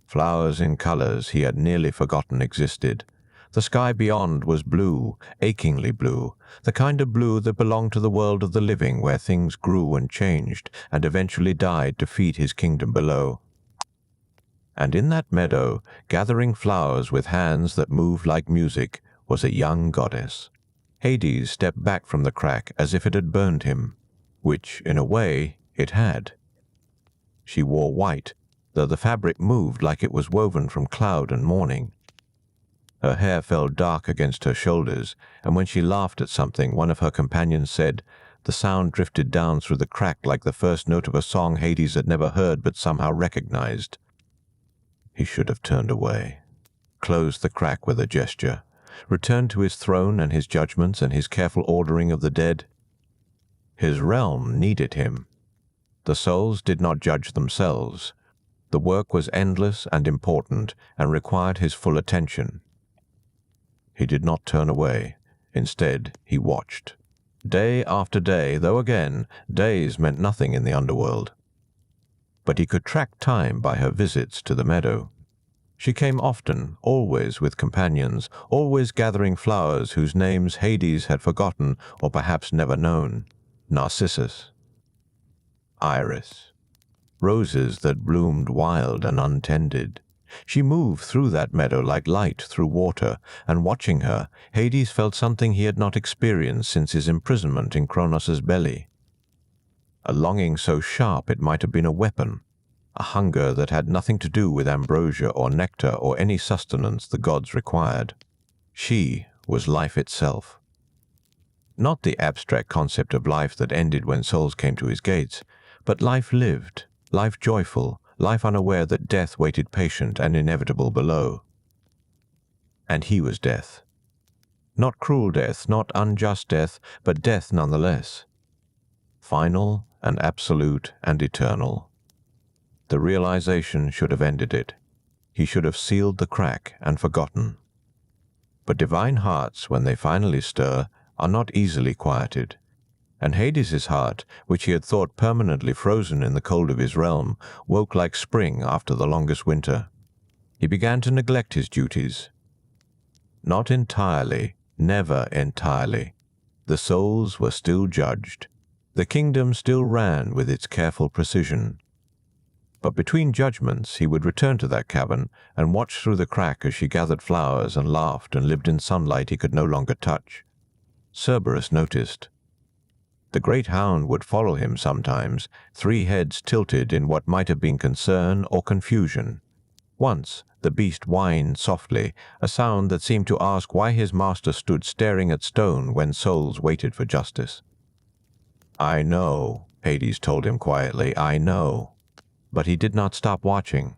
Flowers in colors he had nearly forgotten existed. The sky beyond was blue, achingly blue, the kind of blue that belonged to the world of the living where things grew and changed and eventually died to feed his kingdom below. And in that meadow, gathering flowers with hands that moved like music, was a young goddess. Hades stepped back from the crack as if it had burned him, which, in a way, it had. She wore white, though the fabric moved like it was woven from cloud and morning. Her hair fell dark against her shoulders, and when she laughed at something, one of her companions said, the sound drifted down through the crack like the first note of a song Hades had never heard but somehow recognized. He should have turned away. closed the crack with a gesture, returned to his throne and his judgments and his careful ordering of the dead. His realm needed him. The souls did not judge themselves. The work was endless and important and required his full attention. He did not turn away. Instead, he watched. Day after day, though again, days meant nothing in the underworld. But he could track time by her visits to the meadow. She came often, always with companions, always gathering flowers whose names Hades had forgotten or perhaps never known. Narcissus, Iris, roses that bloomed wild and untended. She moved through that meadow like light through water, and watching her, Hades felt something he had not experienced since his imprisonment in Kronos' belly. A longing so sharp it might have been a weapon, a hunger that had nothing to do with ambrosia or nectar or any sustenance the gods required. She was life itself. Not the abstract concept of life that ended when souls came to his gates, but life lived, life joyful, life unaware that death waited patient and inevitable below. And he was death. Not cruel death, not unjust death, but death nonetheless. Final and absolute and eternal. The realization should have ended it. He should have sealed the crack and forgotten. But divine hearts, when they finally stir, are not easily quieted. And Hades' heart, which he had thought permanently frozen in the cold of his realm, woke like spring after the longest winter. He began to neglect his duties. Not entirely, never entirely. The souls were still judged. The kingdom still ran with its careful precision. But between judgments he would return to that cavern and watch through the crack as she gathered flowers and laughed and lived in sunlight he could no longer touch. Cerberus noticed. The great hound would follow him sometimes, 3 heads tilted in what might have been concern or confusion. Once the beast whined softly, a sound that seemed to ask why his master stood staring at stone when souls waited for justice. "I know," Hades told him quietly, "I know." But he did not stop watching.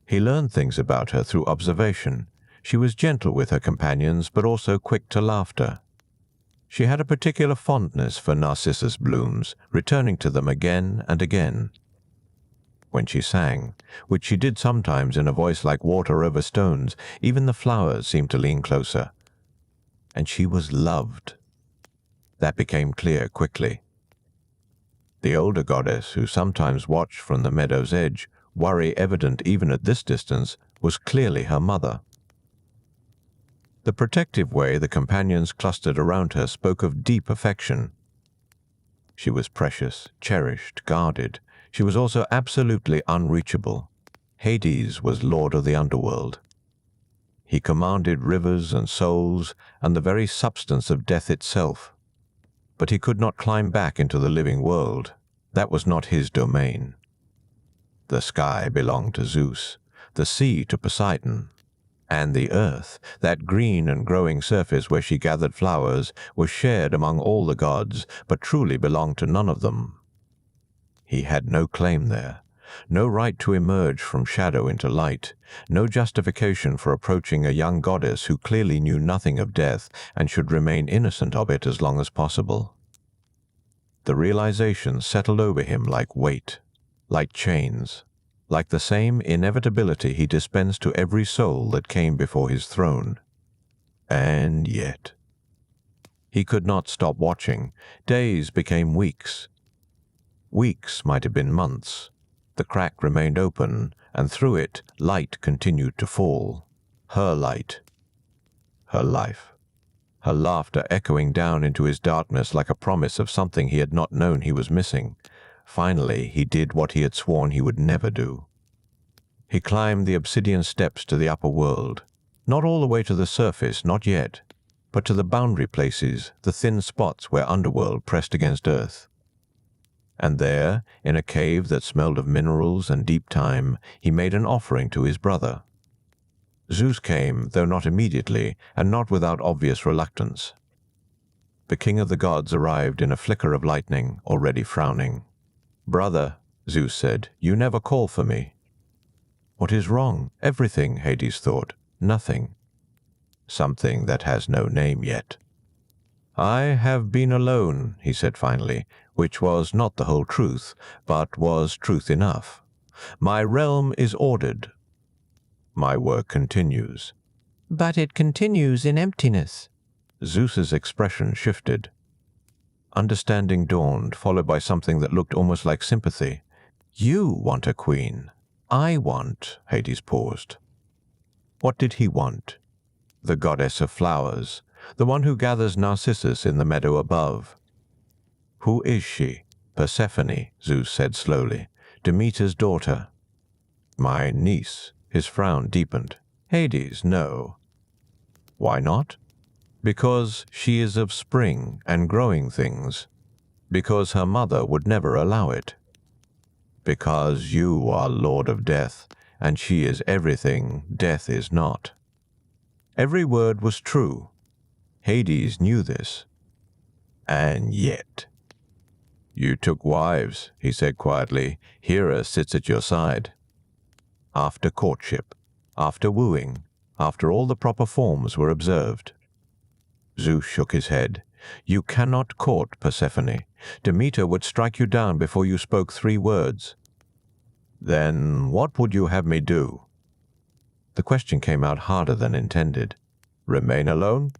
He learned things about her through observation. She was gentle with her companions, but also quick to laughter. She had a particular fondness for narcissus blooms, returning to them again and again. When she sang, which she did sometimes in a voice like water over stones, even the flowers seemed to lean closer. And she was loved. That became clear quickly. The older goddess, who sometimes watched from the meadow's edge, worry evident even at this distance, was clearly her mother. The protective way the companions clustered around her spoke of deep affection. She was precious, cherished, guarded. She was also absolutely unreachable. Hades was lord of the underworld. He commanded rivers and souls and the very substance of death itself. But he could not climb back into the living world. That was not his domain. The sky belonged to Zeus, the sea to Poseidon, and the earth, that green and growing surface where she gathered flowers, was shared among all the gods, but truly belonged to none of them. He had no claim there, no right to emerge from shadow into light, no justification for approaching a young goddess who clearly knew nothing of death and should remain innocent of it as long as possible. The realization settled over him like weight, like chains, like the same inevitability he dispensed to every soul that came before his throne. And yet, he could not stop watching. Days became weeks. Weeks might have been months. The crack remained open, and through it light continued to fall. Her light. Her life. Her laughter echoing down into his darkness like a promise of something he had not known he was missing. Finally, he did what he had sworn he would never do. He climbed the obsidian steps to the upper world. Not all the way to the surface, not yet, but to the boundary places, the thin spots where underworld pressed against earth. And there, in a cave that smelled of minerals and deep thyme, he made an offering to his brother. Zeus came, though not immediately, and not without obvious reluctance. The king of the gods arrived in a flicker of lightning, already frowning. "Brother," Zeus said, "you never call for me." "What is wrong?" "Everything," Hades thought. Nothing. Something that has no name yet. "I have been alone," he said finally, which was not the whole truth, but was truth enough. "My realm is ordered. My work continues." "But it continues in emptiness." Zeus's expression shifted. Understanding dawned, followed by something that looked almost like sympathy. "You want a queen. I want," Hades paused. What did he want? The goddess of flowers, the one who gathers narcissus in the meadow above. "Who is she?" "Persephone," Zeus said slowly. "Demeter's daughter." "My niece." His frown deepened. "Hades, no." "Why not?" "Because she is of spring and growing things. Because her mother would never allow it. Because you are Lord of Death, and she is everything death is not." Every word was true. Hades knew this. And yet. "You took wives," he said quietly. "Hera sits at your side." After courtship, after wooing, after all the proper forms were observed. Zeus shook his head. "You cannot court Persephone. Demeter would strike you down before you spoke 3 words." "Then what would you have me do?" The question came out harder than intended. "Remain alone?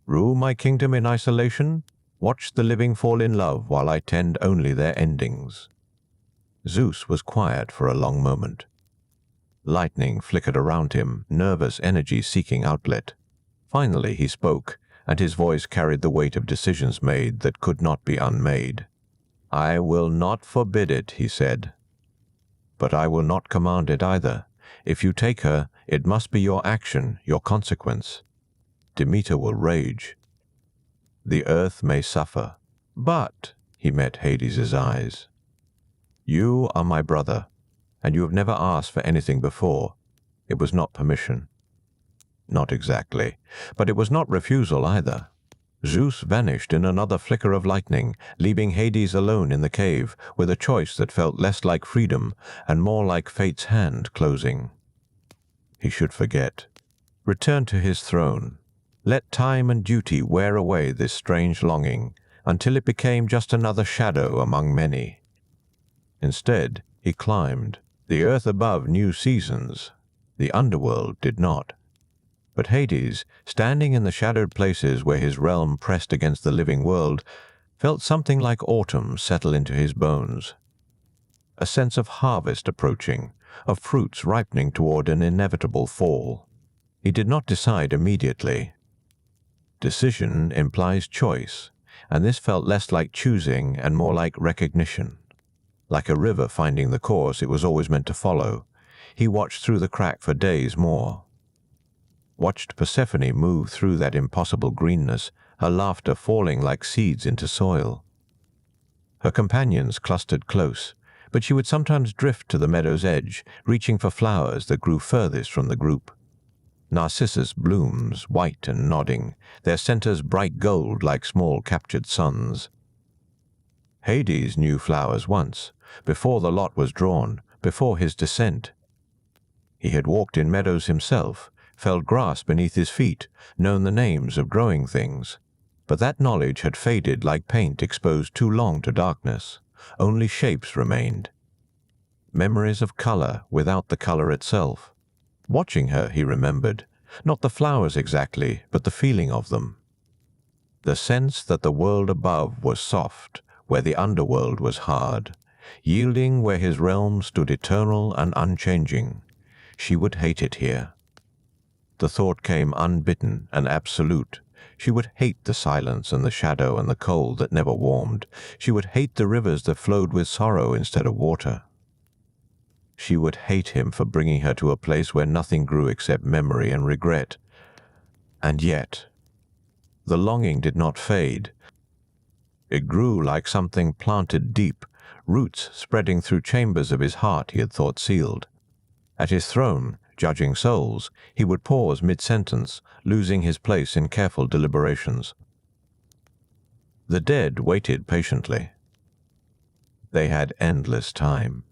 Rule my kingdom in isolation? Watch the living fall in love while I tend only their endings?" Zeus was quiet for a long moment. Lightning flickered around him, nervous energy seeking outlet. Finally he spoke, and his voice carried the weight of decisions made that could not be unmade. "I will not forbid it," he said. "But I will not command it either. If you take her, it must be your action, your consequence. Demeter will rage. The earth may suffer. But," he met Hades's eyes, "you are my brother, and you have never asked for anything before. It was not permission." Not exactly, but it was not refusal either. Zeus vanished in another flicker of lightning, leaving Hades alone in the cave, with a choice that felt less like freedom and more like fate's hand closing. He should forget. Return to his throne. Let time and duty wear away this strange longing, until it became just another shadow among many. Instead, he climbed. The earth above knew seasons. The underworld did not. But Hades, standing in the shadowed places where his realm pressed against the living world, felt something like autumn settle into his bones. A sense of harvest approaching, of fruits ripening toward an inevitable fall. He did not decide immediately. Decision implies choice, and this felt less like choosing and more like recognition. Like a river finding the course it was always meant to follow, he watched through the crack for days more. Watched Persephone move through that impossible greenness, her laughter falling like seeds into soil. Her companions clustered close, but she would sometimes drift to the meadow's edge, reaching for flowers that grew furthest from the group. Narcissus blooms, white and nodding, their centers bright gold like small captured suns. Hades knew flowers once, before the lot was drawn, before his descent. He had walked in meadows himself, felt grass beneath his feet, known the names of growing things. But that knowledge had faded like paint exposed too long to darkness. Only shapes remained. Memories of color without the color itself. Watching her, he remembered, not the flowers exactly, but the feeling of them. The sense that the world above was soft, where the underworld was hard, yielding where his realm stood eternal and unchanging. She would hate it here. The thought came unbidden and absolute. She would hate the silence and the shadow and the cold that never warmed. She would hate the rivers that flowed with sorrow instead of water. She would hate him for bringing her to a place where nothing grew except memory and regret. And yet, the longing did not fade. It grew like something planted deep, roots spreading through chambers of his heart he had thought sealed. At his throne, judging souls, he would pause mid-sentence, losing his place in careful deliberations. The dead waited patiently. They had endless time.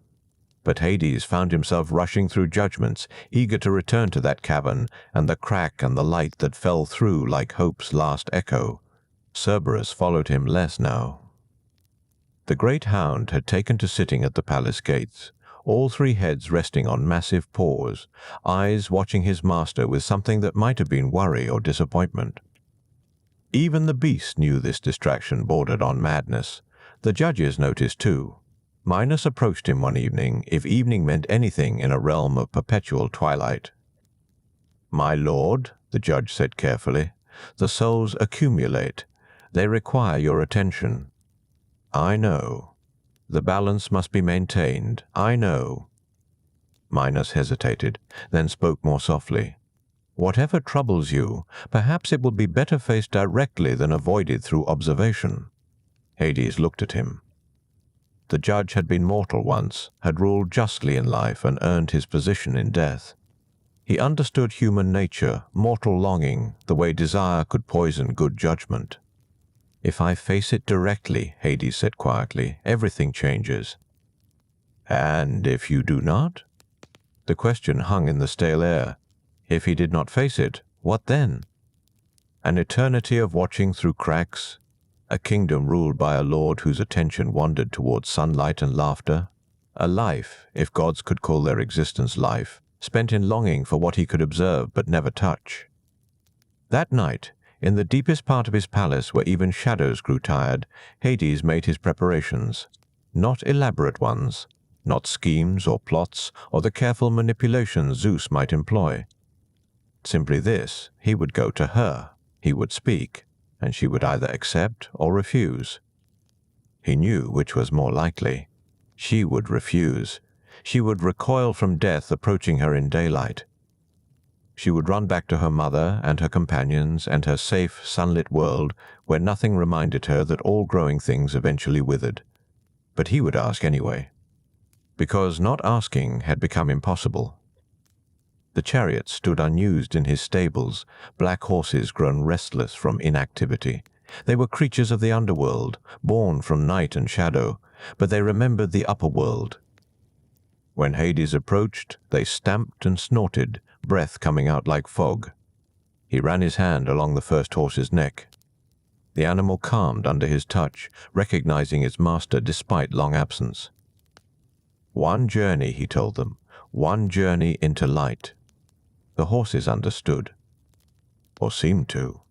But Hades found himself rushing through judgments, eager to return to that cavern and the crack and the light that fell through like hope's last echo. Cerberus followed him less now. The great hound had taken to sitting at the palace gates, all three heads resting on massive paws, eyes watching his master with something that might have been worry or disappointment. Even the beast knew this distraction bordered on madness. The judges noticed too. Minos approached him one evening, if evening meant anything in a realm of perpetual twilight. "My lord," the judge said carefully, "the souls accumulate. They require your attention." "I know. The balance must be maintained. I know." Minos hesitated, then spoke more softly. "Whatever troubles you, perhaps it will be better faced directly than avoided through observation." Hades looked at him. The judge had been mortal once, had ruled justly in life and earned his position in death. He understood human nature, mortal longing, the way desire could poison good judgment. "If I face it directly," Hades said quietly, "everything changes." "And if you do not?" The question hung in the stale air. If he did not face it, what then? An eternity of watching through cracks? A kingdom ruled by a lord whose attention wandered towards sunlight and laughter? A life, if gods could call their existence life, spent in longing for what he could observe but never touch? That night, in the deepest part of his palace where even shadows grew tired, Hades made his preparations. Not elaborate ones, not schemes or plots or the careful manipulations Zeus might employ. Simply this: he would go to her, he would speak, and she would either accept or refuse. He knew which was more likely. She would refuse. She would recoil from death approaching her in daylight. She would run back to her mother and her companions and her safe, sunlit world where nothing reminded her that all growing things eventually withered. But he would ask anyway, because not asking had become impossible. The chariots stood unused in his stables, black horses grown restless from inactivity. They were creatures of the underworld, born from night and shadow, but they remembered the upper world. When Hades approached, they stamped and snorted, breath coming out like fog. He ran his hand along the first horse's neck. The animal calmed under his touch, recognizing its master despite long absence. "One journey," he told them, "one journey into light." The horses understood, or seemed to.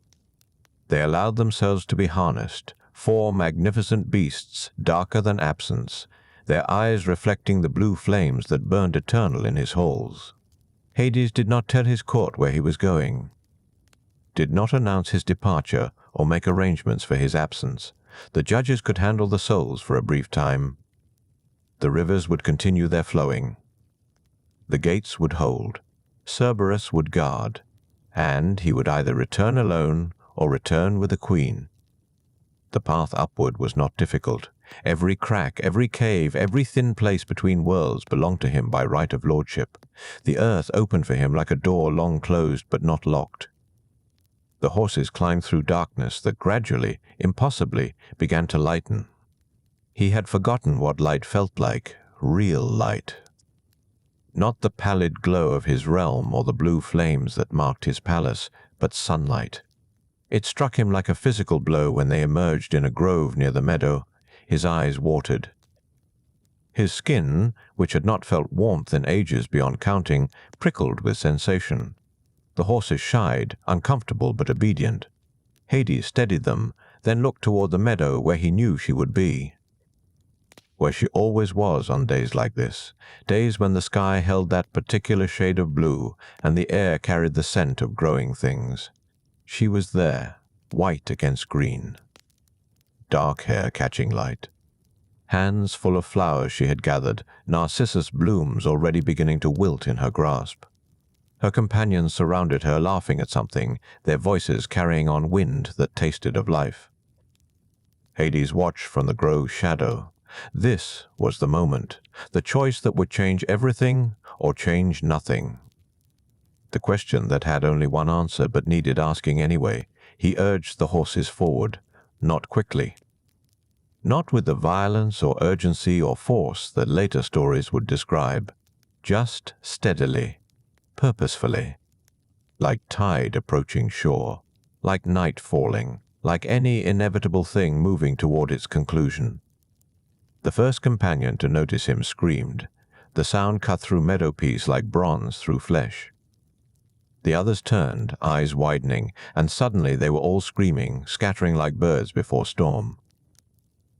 They allowed themselves to be harnessed, four magnificent beasts, darker than absence, their eyes reflecting the blue flames that burned eternal in his halls. Hades did not tell his court where he was going, did not announce his departure or make arrangements for his absence. The judges could handle the souls for a brief time. The rivers would continue their flowing. The gates would hold. Cerberus would guard, and he would either return alone or return with a queen. The path upward was not difficult. Every crack, every cave, every thin place between worlds belonged to him by right of lordship. The earth opened for him like a door long closed but not locked. The horses climbed through darkness that gradually, impossibly, began to lighten. He had forgotten what light felt like, real light. Not the pallid glow of his realm or the blue flames that marked his palace, but sunlight. It struck him like a physical blow when they emerged in a grove near the meadow. His eyes watered. His skin, which had not felt warmth in ages beyond counting, prickled with sensation. The horses shied, uncomfortable but obedient. Hades steadied them, then looked toward the meadow where he knew she would be. Where she always was on days like this, days when the sky held that particular shade of blue and the air carried the scent of growing things. She was there, white against green. Dark hair catching light. Hands full of flowers she had gathered, narcissus blooms already beginning to wilt in her grasp. Her companions surrounded her, laughing at something, their voices carrying on wind that tasted of life. Hades watched from the grove's shadow. This was the moment, the choice that would change everything or change nothing. The question that had only one answer but needed asking anyway. He urged the horses forward, not quickly. Not with the violence or urgency or force that later stories would describe, just steadily, purposefully, like tide approaching shore, like night falling, like any inevitable thing moving toward its conclusion. The first companion to notice him screamed. The sound cut through meadow peas like bronze through flesh. The others turned, eyes widening, and suddenly they were all screaming, scattering like birds before storm.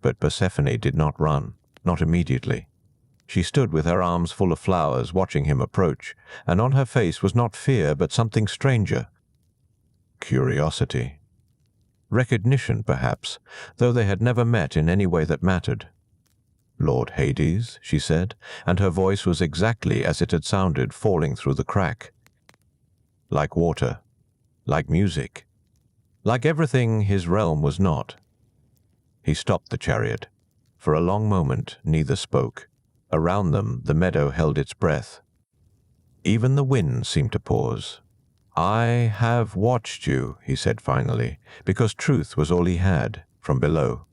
But Persephone did not run, not immediately. She stood with her arms full of flowers, watching him approach, and on her face was not fear, but something stranger. Curiosity. Recognition, perhaps, though they had never met in any way that mattered. "Lord Hades," she said, and her voice was exactly as it had sounded falling through the crack. Like water, like music, like everything his realm was not. He stopped the chariot. For a long moment, neither spoke. Around them, the meadow held its breath. Even the wind seemed to pause. "I have watched you," he said finally, because truth was all he had, from below.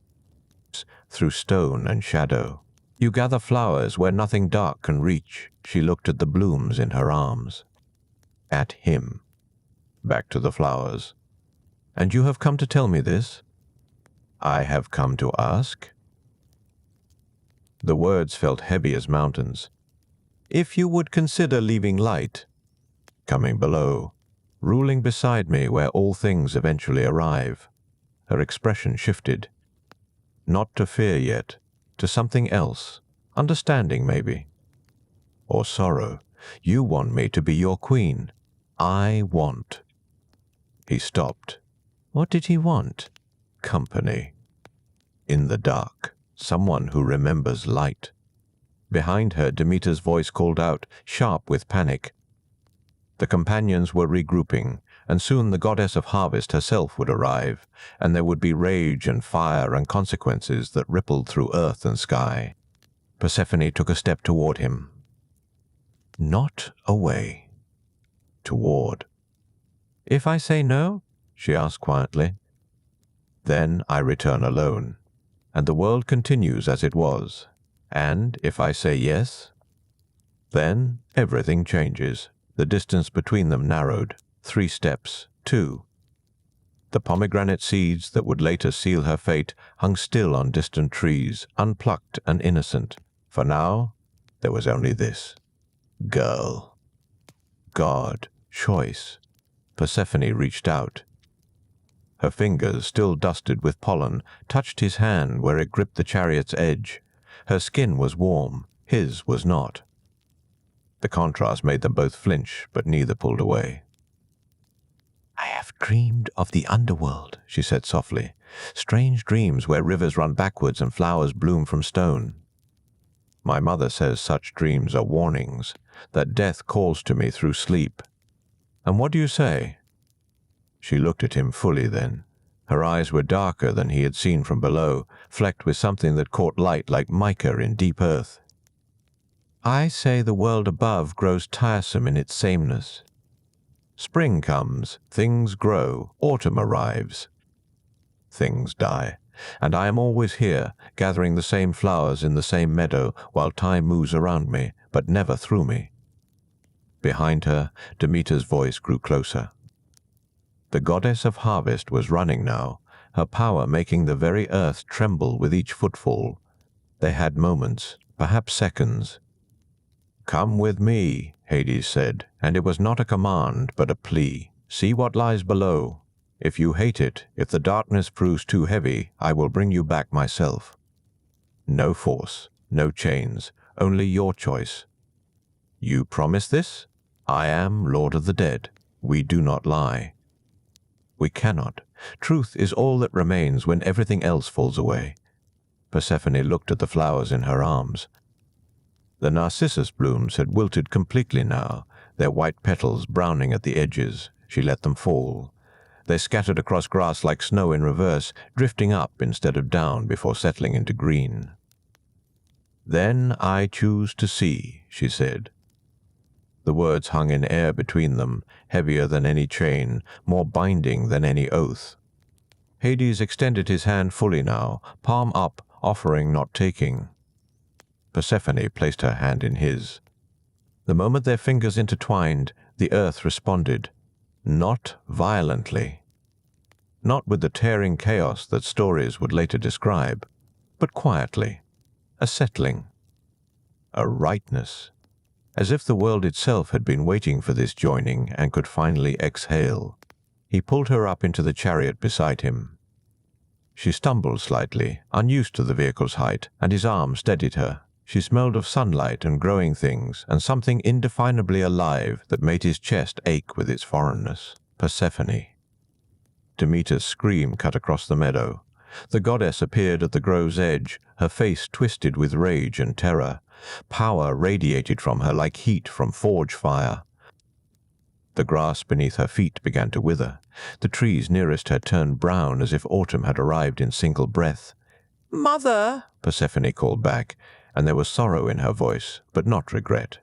Through stone and shadow. "You gather flowers where nothing dark can reach." She looked at the blooms in her arms. At him. Back to the flowers. "And you have come to tell me this?" "I have come to ask." The words felt heavy as mountains. "If you would consider leaving light, coming below, ruling beside me where all things eventually arrive." Her expression shifted. Not to fear yet, to something else, understanding maybe. Or sorrow. "You want me to be your queen. I want." He stopped. What did he want? Company. In the dark, someone who remembers light. Behind her, Demeter's voice called out, sharp with panic. The companions were regrouping, and soon the goddess of harvest herself would arrive, and there would be rage and fire and consequences that rippled through earth and sky. Persephone took a step toward him. Not away. Toward. "If I say no?" she asked quietly. "Then I return alone, and the world continues as it was. And if I say yes?" Then everything changes. The distance between them narrowed. 3 steps, 2. The pomegranate seeds that would later seal her fate hung still on distant trees, unplucked and innocent. For now, there was only this. Girl. God. Choice. Persephone reached out. Her fingers, still dusted with pollen, touched his hand where it gripped the chariot's edge. Her skin was warm, his was not. The contrast made them both flinch, but neither pulled away. "I have dreamed of the underworld," she said softly. "Strange dreams where rivers run backwards and flowers bloom from stone. My mother says such dreams are warnings, that death calls to me through sleep. And what do you say?" She looked at him fully then. Her eyes were darker than he had seen from below, flecked with something that caught light like mica in deep earth. "I say the world above grows tiresome in its sameness. Spring comes, things grow, autumn arrives. Things die, and I am always here, gathering the same flowers in the same meadow while time moves around me, but never through me." Behind her, Demeter's voice grew closer. The goddess of harvest was running now, her power making the very earth tremble with each footfall. They had moments, perhaps seconds. "Come with me," Hades said, and it was not a command, but a plea. "See what lies below. If you hate it, if the darkness proves too heavy, I will bring you back myself. No force, no chains, only your choice. You promise this? I am Lord of the Dead. We do not lie. We cannot. Truth is all that remains when everything else falls away." Persephone looked at the flowers in her arms. The narcissus blooms had wilted completely now, their white petals browning at the edges. She let them fall. They scattered across grass like snow in reverse, drifting up instead of down before settling into green. "Then I choose to see," she said. The words hung in air between them, heavier than any chain, more binding than any oath. Hades extended his hand fully now, palm up, offering not taking. Persephone placed her hand in his. The moment their fingers intertwined, the earth responded, not violently, not with the tearing chaos that stories would later describe, but quietly, a settling, a rightness, as if the world itself had been waiting for this joining and could finally exhale. He pulled her up into the chariot beside him. She stumbled slightly, unused to the vehicle's height, and his arm steadied her. She smelled of sunlight and growing things, and something indefinably alive that made his chest ache with its foreignness. Persephone. Demeter's scream cut across the meadow. The goddess appeared at the grove's edge, her face twisted with rage and terror. Power radiated from her like heat from forge fire. The grass beneath her feet began to wither. The trees nearest her turned brown as if autumn had arrived in single breath. "Mother!" Persephone called back, and there was sorrow in her voice, but not regret.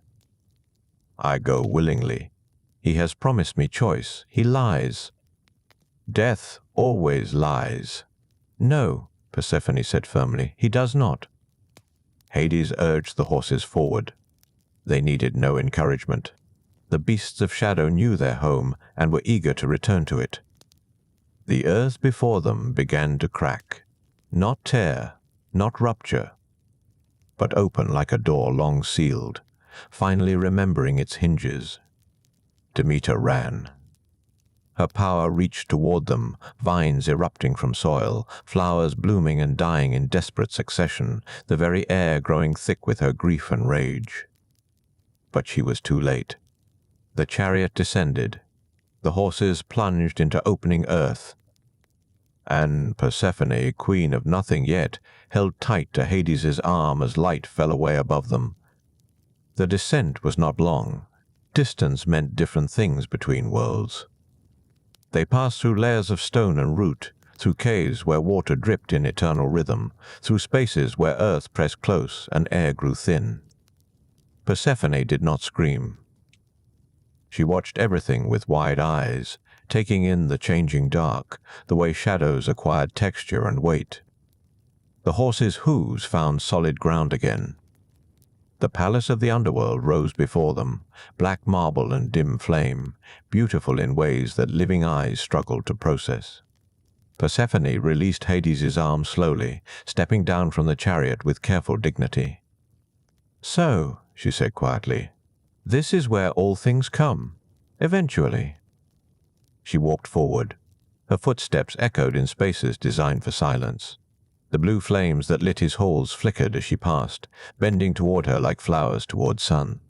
"I go willingly. He has promised me choice. He lies. Death always lies." "No," Persephone said firmly, "he does not." Hades urged the horses forward. They needed no encouragement. The beasts of shadow knew their home and were eager to return to it. The earth before them began to crack, not tear, not rupture, but open like a door long sealed, finally remembering its hinges. Demeter ran. Her power reached toward them, vines erupting from soil, flowers blooming and dying in desperate succession, the very air growing thick with her grief and rage. But she was too late. The chariot descended. The horses plunged into opening earth. And Persephone, queen of nothing yet, held tight to Hades's arm as light fell away above them. The descent was not long. Distance meant different things between worlds. They passed through layers of stone and root, through caves where water dripped in eternal rhythm, through spaces where earth pressed close and air grew thin. Persephone did not scream. She watched everything with wide eyes, taking in the changing dark, the way shadows acquired texture and weight. The horses' hooves found solid ground again. The palace of the underworld rose before them, black marble and dim flame, beautiful in ways that living eyes struggled to process. Persephone released Hades's arm slowly, stepping down from the chariot with careful dignity. "So," she said quietly, "this is where all things come, eventually." She walked forward. Her footsteps echoed in spaces designed for silence. The blue flames that lit his halls flickered as she passed, bending toward her like flowers toward sun.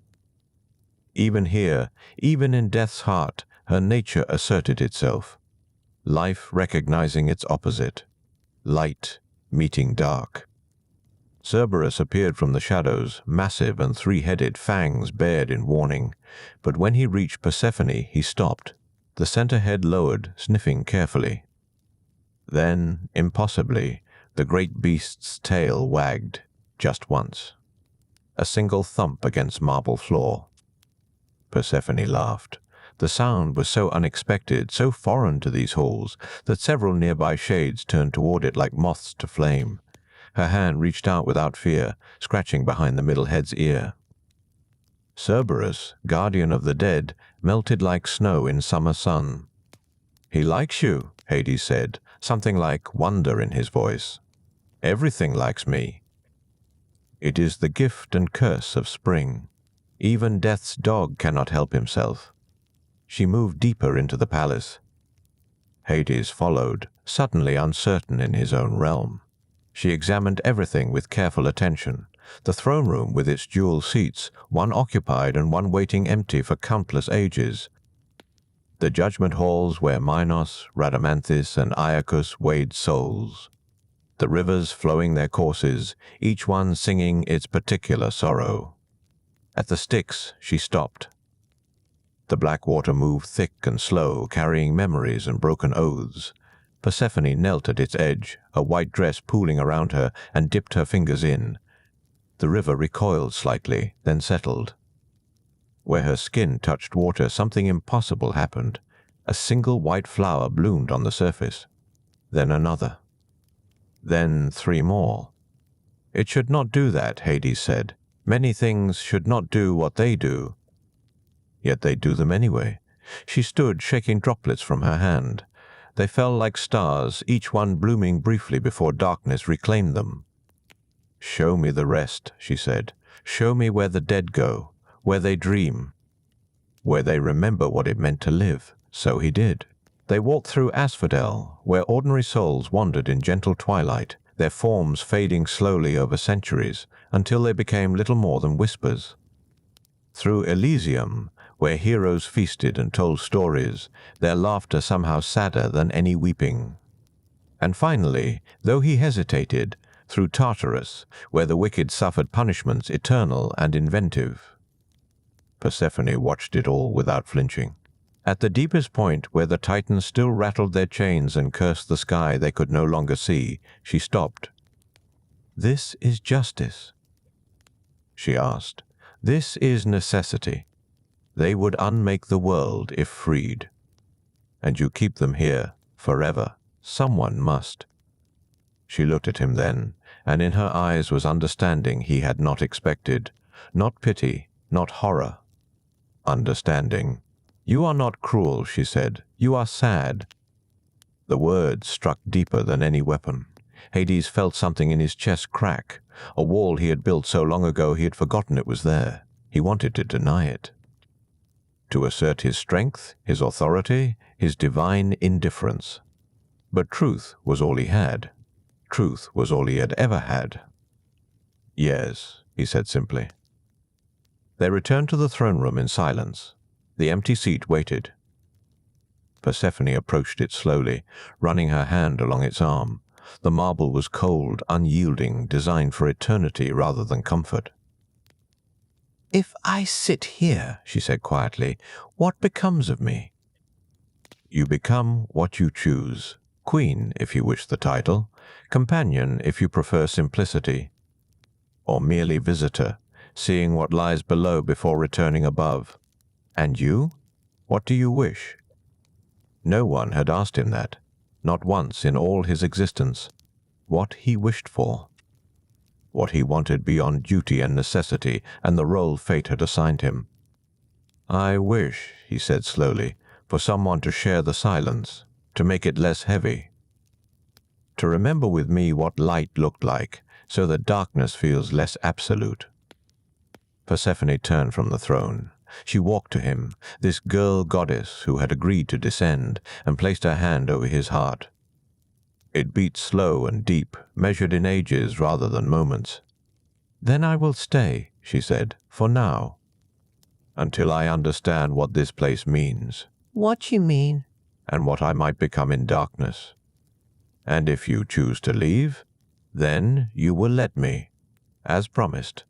Even here, even in death's heart, her nature asserted itself. Life recognizing its opposite. Light meeting dark. Cerberus appeared from the shadows, massive and three-headed, fangs bared in warning. But when he reached Persephone, he stopped. The center head lowered, sniffing carefully. Then, impossibly, the great beast's tail wagged, just once. A single thump against marble floor. Persephone laughed. The sound was so unexpected, so foreign to these halls, that several nearby shades turned toward it like moths to flame. Her hand reached out without fear, scratching behind the middle head's ear. Cerberus, guardian of the dead, melted like snow in summer sun. "He likes you," Hades said, something like wonder in his voice. "Everything likes me." It is the gift and curse of spring. Even death's dog cannot help himself. She moved deeper into the palace. Hades followed, suddenly uncertain in his own realm. She examined everything with careful attention. The throne room with its dual seats, one occupied and one waiting empty for countless ages. The judgment halls where Minos, Rhadamanthus, and Iacchus weighed souls. The rivers flowing their courses, each one singing its particular sorrow. At the Styx, she stopped. The black water moved thick and slow, carrying memories and broken oaths. Persephone knelt at its edge, a white dress pooling around her, and dipped her fingers in. The river recoiled slightly, then settled. Where her skin touched water, something impossible happened. A single white flower bloomed on the surface. Then another. Then 3 more. It should not do that, Hades said. Many things should not do what they do. Yet they do them anyway. She stood, shaking droplets from her hand. They fell like stars, each one blooming briefly before darkness reclaimed them. "Show me the rest," she said. "Show me where the dead go, where they dream, where they remember what it meant to live." So he did. They walked through asphodel, where ordinary souls wandered in gentle twilight, their forms fading slowly over centuries until they became little more than whispers. Through Elysium, where heroes feasted and told stories, their laughter somehow sadder than any weeping. And finally, though he hesitated, through Tartarus, where the wicked suffered punishments eternal and inventive. Persephone watched it all without flinching. At the deepest point where the Titans still rattled their chains and cursed the sky they could no longer see, she stopped. "This is justice?" she asked. "This is necessity. They would unmake the world if freed. And you keep them here forever. Someone must." She looked at him then, and in her eyes was understanding he had not expected. Not pity, not horror. Understanding. "You are not cruel," she said. "You are sad." The words struck deeper than any weapon. Hades felt something in his chest crack, a wall he had built so long ago he had forgotten it was there. He wanted to deny it. To assert his strength, his authority, his divine indifference. But truth was all he had. Truth was all he had ever had. "Yes," he said simply. They returned to the throne room in silence. The empty seat waited. Persephone approached it slowly, running her hand along its arm. The marble was cold, unyielding, designed for eternity rather than comfort. "If I sit here," she said quietly, "what becomes of me?" "You become what you choose. Queen, if you wish the title. Companion, if you prefer simplicity. Or merely visitor, seeing what lies below before returning above. And you? What do you wish?" No one had asked him that, not once in all his existence. What he wished for. What he wanted beyond duty and necessity and the role fate had assigned him. "I wish," he said slowly, "for someone to share the silence, to make it less heavy. To remember with me what light looked like, so that darkness feels less absolute." Persephone turned from the throne. She walked to him, this girl goddess who had agreed to descend, and placed her hand over his heart. It beat slow and deep, measured in ages rather than moments. "Then I will stay," she said, "for now. Until I understand what this place means." "What you mean?" "And what I might become in darkness. And if you choose to leave, then you will let me, as promised."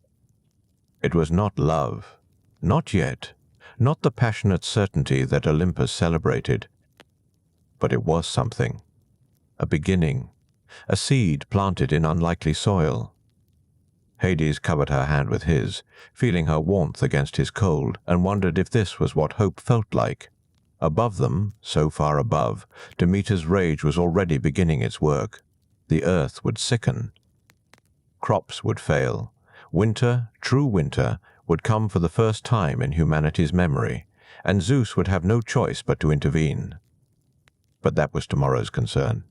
It was not love. Not yet. Not the passionate certainty that Olympus celebrated. But it was something. A beginning. A seed planted in unlikely soil. Hades covered her hand with his, feeling her warmth against his cold, and wondered if this was what hope felt like. Above them, so far above, Demeter's rage was already beginning its work. The earth would sicken. Crops would fail. Winter, true winter, would come for the first time in humanity's memory, and Zeus would have no choice but to intervene. But that was tomorrow's concern.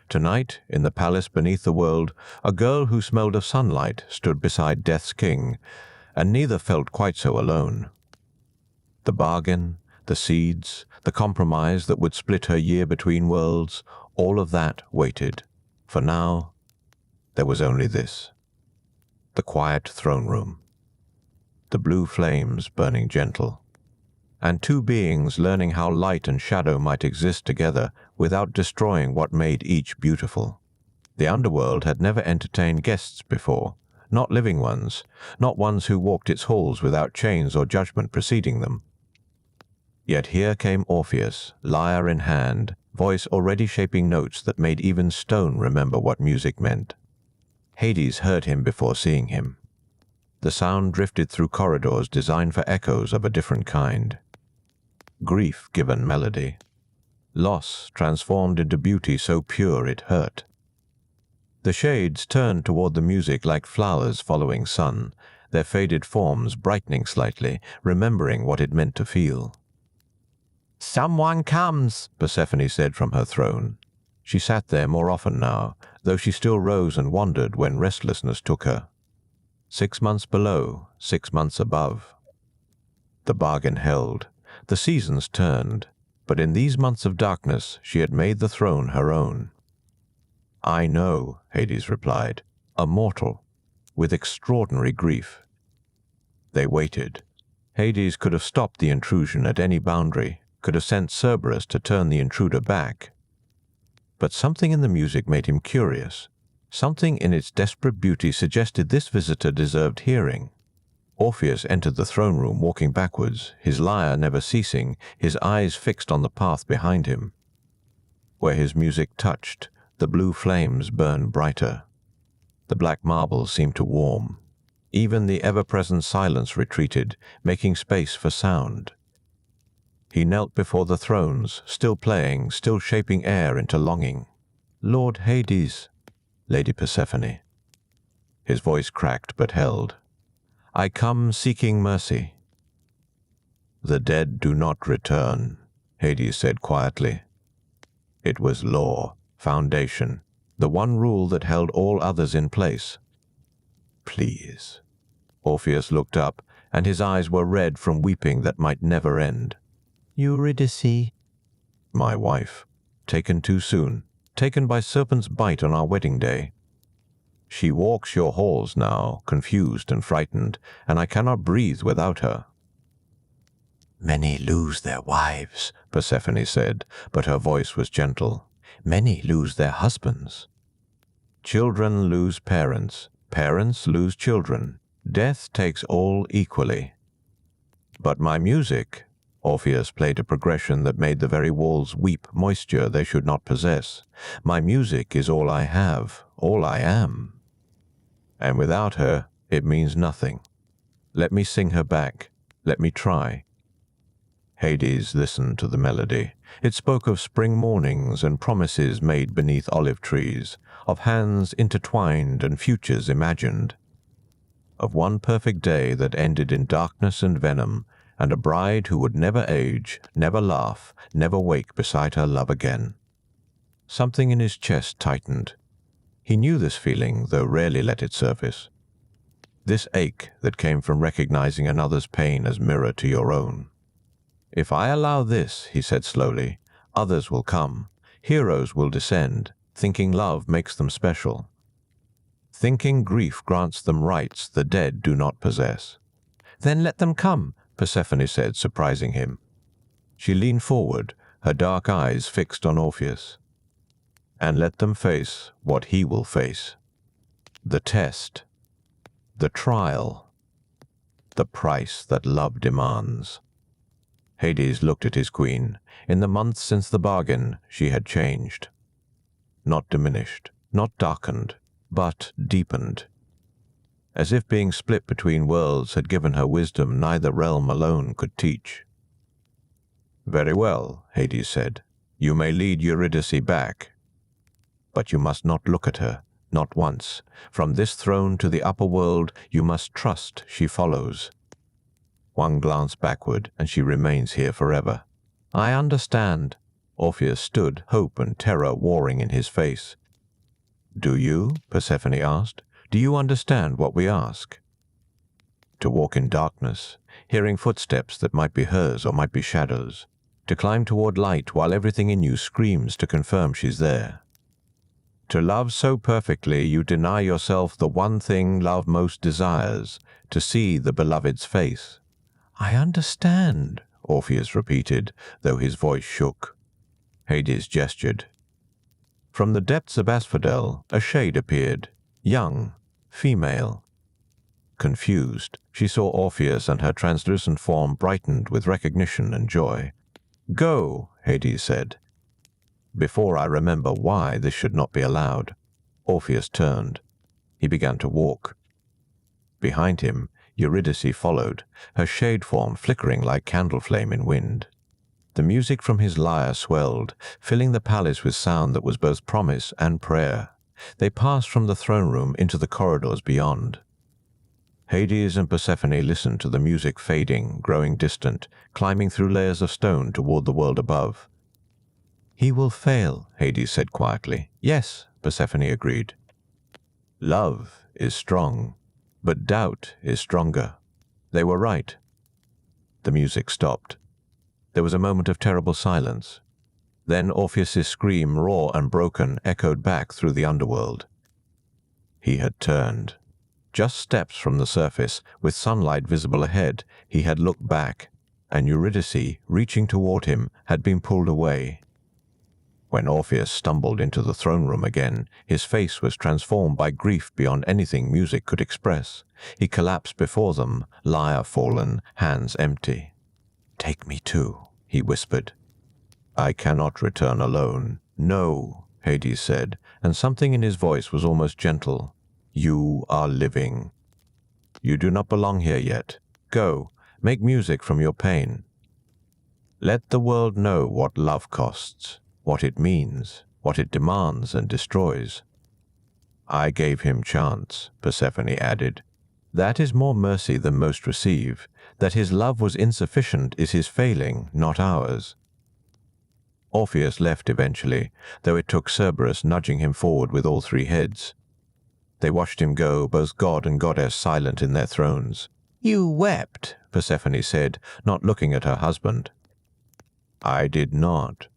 Tonight, in the palace beneath the world, a girl who smelled of sunlight stood beside Death's king, and neither felt quite so alone. The bargain, the seeds, the compromise that would split her year between worlds, all of that waited. For now, there was only this. The quiet throne room. The blue flames burning gentle. And two beings learning how light and shadow might exist together without destroying what made each beautiful. The underworld had never entertained guests before, not living ones, not ones who walked its halls without chains or judgment preceding them. Yet here came Orpheus, lyre in hand, voice already shaping notes that made even stone remember what music meant. Hades heard him before seeing him. The sound drifted through corridors designed for echoes of a different kind. Grief given melody. Loss transformed into beauty so pure it hurt. The shades turned toward the music like flowers following sun, their faded forms brightening slightly, remembering what it meant to feel. "Someone comes," Persephone said from her throne. She sat there more often now, though she still rose and wandered when restlessness took her. 6 months below, 6 months above. The bargain held. The seasons turned, but in these months of darkness she had made the throne her own. "I know," Hades replied, "a mortal, with extraordinary grief." They waited. Hades could have stopped the intrusion at any boundary, could have sent Cerberus to turn the intruder back. But something in the music made him curious. Something in its desperate beauty suggested this visitor deserved hearing. Orpheus entered the throne room walking backwards, his lyre never ceasing, his eyes fixed on the path behind him. Where his music touched, the blue flames burned brighter. The black marble seemed to warm. Even the ever-present silence retreated, making space for sound. He knelt before the thrones, still playing, still shaping air into longing. "Lord Hades," Lady Persephone. His voice cracked but held. "I come seeking mercy." "The dead do not return," Hades said quietly. It was law, foundation, the one rule that held all others in place. "Please." Orpheus looked up, and his eyes were red from weeping that might never end. "Eurydice." "My wife. Taken too soon. Taken by serpent's bite on our wedding day. She walks your halls now, confused and frightened, and I cannot breathe without her." "Many lose their wives," Persephone said, but her voice was gentle. "Many lose their husbands." "Children lose parents. Parents lose children. Death takes all equally." "But my music," Orpheus played a progression that made the very walls weep moisture they should not possess. "My music is all I have, all I am. And without her, it means nothing. Let me sing her back. Let me try." Hades listened to the melody. It spoke of spring mornings and promises made beneath olive trees, of hands intertwined and futures imagined, of one perfect day that ended in darkness and venom, and a bride who would never age, never laugh, never wake beside her love again. Something in his chest tightened. He knew this feeling, though rarely let it surface. This ache that came from recognizing another's pain as mirror to your own. "If I allow this," he said slowly, "others will come. Heroes will descend, thinking love makes them special. Thinking grief grants them rights the dead do not possess." "Then let them come," Persephone said, surprising him. She leaned forward, her dark eyes fixed on Orpheus. "And let them face what he will face. The test, the trial, the price that love demands." Hades looked at his queen. In the months since the bargain, she had changed. Not diminished, not darkened, but deepened. As if being split between worlds had given her wisdom neither realm alone could teach. "Very well," Hades said. "You may lead Eurydice back. But you must not look at her, not once. From this throne to the upper world, you must trust she follows. One glance backward, and she remains here forever." "I understand." Orpheus stood, hope and terror warring in his face. "Do you?" Persephone asked. "Do you understand what we ask?" To walk in darkness, hearing footsteps that might be hers or might be shadows. To climb toward light while everything in you screams to confirm she's there. To love so perfectly you deny yourself the one thing love most desires, to see the beloved's face. "I understand," Orpheus repeated, though his voice shook. Hades gestured. From the depths of asphodel, a shade appeared, young, female. Confused, she saw Orpheus, and her translucent form brightened with recognition and joy. "Go," Hades said. "Before I remember why this should not be allowed." Orpheus turned. He began to walk. Behind him, Eurydice followed, her shade form flickering like candle flame in wind. The music from his lyre swelled, filling the palace with sound that was both promise and prayer. They passed from the throne room into the corridors beyond. Hades and Persephone listened to the music fading, growing distant, climbing through layers of stone toward the world above. "He will fail," Hades said quietly. "Yes," Persephone agreed. "Love is strong, but doubt is stronger." They were right. The music stopped. There was a moment of terrible silence. Then Orpheus's scream, raw and broken, echoed back through the underworld. He had turned. Just steps from the surface, with sunlight visible ahead, he had looked back, and Eurydice, reaching toward him, had been pulled away. When Orpheus stumbled into the throne room again, his face was transformed by grief beyond anything music could express. He collapsed before them, lyre fallen, hands empty. "Take me too," he whispered. "I cannot return alone." "No," Hades said, and something in his voice was almost gentle. "You are living. You do not belong here yet. Go, make music from your pain. Let the world know what love costs, what it means, what it demands and destroys." "I gave him chance," Persephone added. "That is more mercy than most receive. That his love was insufficient is his failing, not ours." Orpheus left eventually, though it took Cerberus nudging him forward with all three heads. They watched him go, both god and goddess silent in their thrones. "You wept," Persephone said, not looking at her husband. "I did not.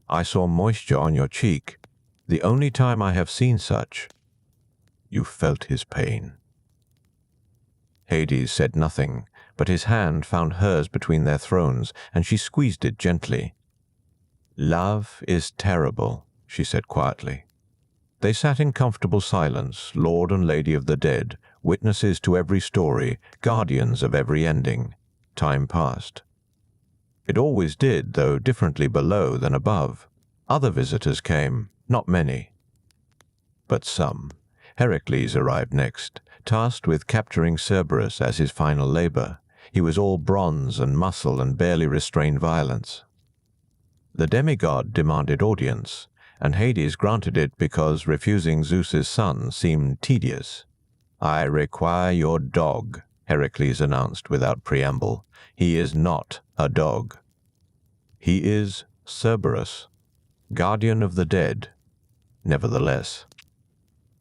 I saw moisture on your cheek, the only time I have seen such." "You felt his pain." Hades said nothing, but his hand found hers between their thrones, and she squeezed it gently. "Love is terrible," she said quietly. They sat in comfortable silence, Lord and Lady of the Dead, witnesses to every story, guardians of every ending. Time passed. It always did, though differently below than above. Other visitors came, not many. But some. Heracles arrived next, tasked with capturing Cerberus as his final labor. He was all bronze and muscle and barely restrained violence. The demigod demanded audience, and Hades granted it because refusing Zeus's son seemed tedious. "I require your dog," Heracles announced without preamble. "He is not a dog. He is Cerberus, guardian of the dead. Nevertheless,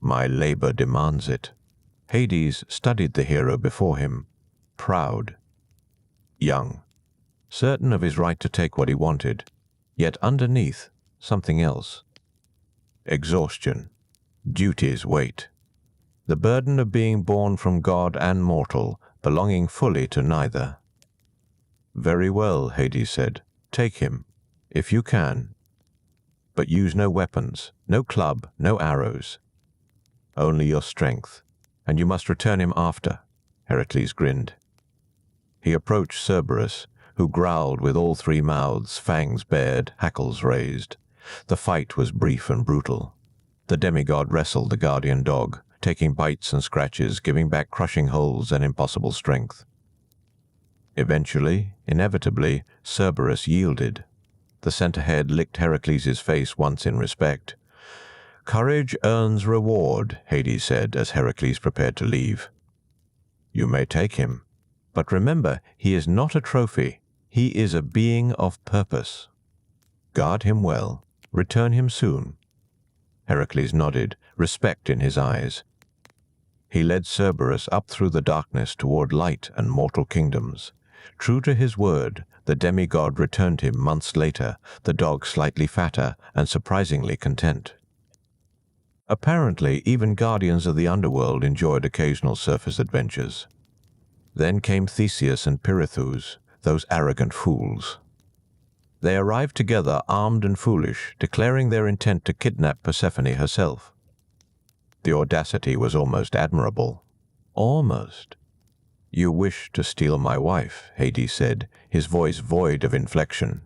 my labor demands it." Hades studied the hero before him, proud, young, certain of his right to take what he wanted, yet underneath something else. Exhaustion, duty's weight, the burden of being born from God and mortal, belonging fully to neither. "Very well," Hades said. "Take him, if you can. But use no weapons, no club, no arrows. Only your strength, and you must return him after." Heracles grinned. He approached Cerberus, who growled with all three mouths, fangs bared, hackles raised. The fight was brief and brutal. The demigod wrestled the guardian dog, taking bites and scratches, giving back crushing holds and impossible strength. Eventually, inevitably, Cerberus yielded. The center-head licked Heracles' face once in respect. "Courage earns reward," Hades said as Heracles prepared to leave. "You may take him, but remember, he is not a trophy. He is a being of purpose. Guard him well. Return him soon." Heracles nodded, respect in his eyes. He led Cerberus up through the darkness toward light and mortal kingdoms. True to his word, the demigod returned him months later, the dog slightly fatter and surprisingly content. Apparently, even guardians of the underworld enjoyed occasional surface adventures. Then came Theseus and Pirithous, those arrogant fools. They arrived together armed and foolish, declaring their intent to kidnap Persephone herself. The audacity was almost admirable. Almost. "You wish to steal my wife," Hades said, his voice void of inflection.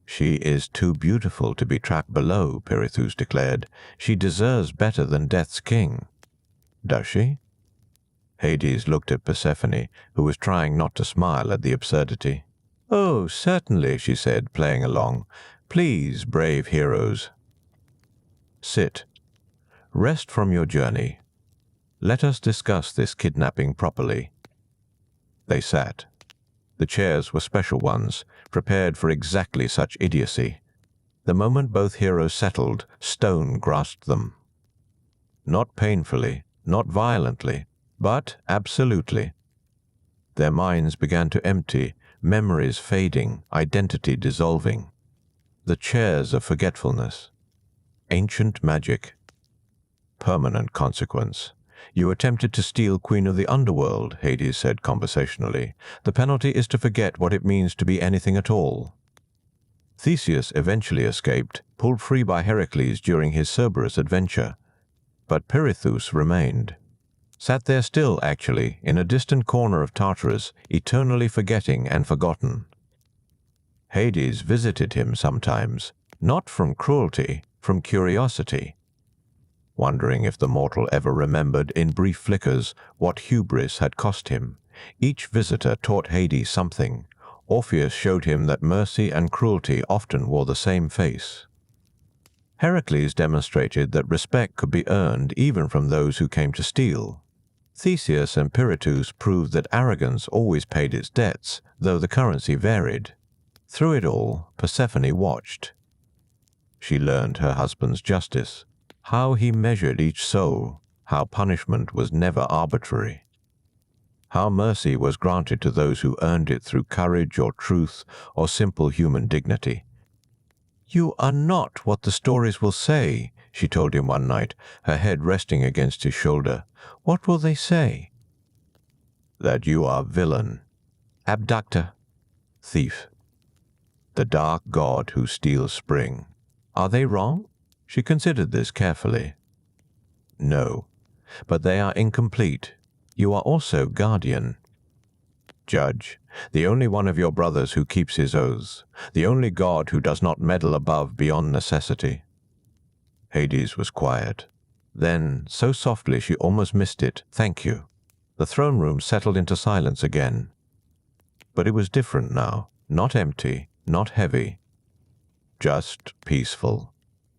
"She is too beautiful to be trapped below," Pirithous declared. "She deserves better than Death's king." "Does she?" Hades looked at Persephone, who was trying not to smile at the absurdity. "Oh, certainly," she said, playing along. "Please, brave heroes." "Sit. Rest from your journey. Let us discuss this kidnapping properly." They sat. The chairs were special ones, prepared for exactly such idiocy. The moment both heroes settled, stone grasped them. Not painfully, not violently, but absolutely. Their minds began to empty, memories fading, identity dissolving. The chairs of forgetfulness. Ancient magic. Permanent consequence. "You attempted to steal Queen of the Underworld," Hades said conversationally. "The penalty is to forget what it means to be anything at all." Theseus eventually escaped, pulled free by Heracles during his Cerberus adventure. But Pirithous remained. Sat there still, actually, in a distant corner of Tartarus, eternally forgetting and forgotten. Hades visited him sometimes, not from cruelty, from curiosity, wondering if the mortal ever remembered in brief flickers what hubris had cost him. Each visitor taught Hades something. Orpheus showed him that mercy and cruelty often wore the same face. Heracles demonstrated that respect could be earned even from those who came to steal. Theseus and Pirithous proved that arrogance always paid its debts, though the currency varied. Through it all, Persephone watched. She learned her husband's justice, how he measured each soul, how punishment was never arbitrary, how mercy was granted to those who earned it through courage or truth or simple human dignity. "You are not what the stories will say," she told him one night, her head resting against his shoulder. "What will they say?" "That you are villain, abductor, thief, the dark god who steals spring." "Are they wrong?" She considered this carefully. "No, but they are incomplete. You are also guardian, judge, the only one of your brothers who keeps his oaths, the only god who does not meddle above beyond necessity." Hades was quiet. Then, so softly she almost missed it, "Thank you." The throne room settled into silence again. But it was different now, not empty, not heavy, just peaceful.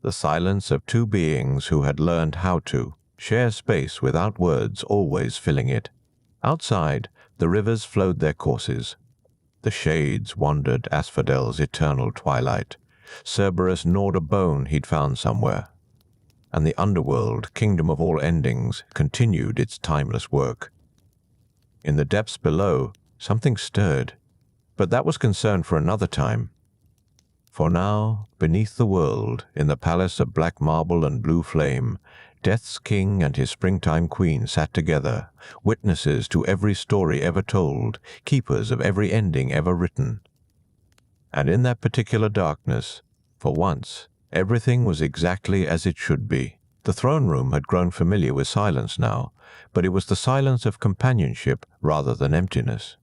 The silence of two beings who had learned how to share space without words always filling it. Outside, the rivers flowed their courses. The shades wandered Asphodel's eternal twilight. Cerberus gnawed a bone he'd found somewhere. And the underworld, kingdom of all endings, continued its timeless work. In the depths below, something stirred, but that was concern for another time. For now, beneath the world, in the palace of black marble and blue flame, Death's king and his springtime queen sat together, witnesses to every story ever told, keepers of every ending ever written. And in that particular darkness, for once, everything was exactly as it should be. The throne room had grown familiar with silence now, but it was the silence of companionship rather than emptiness.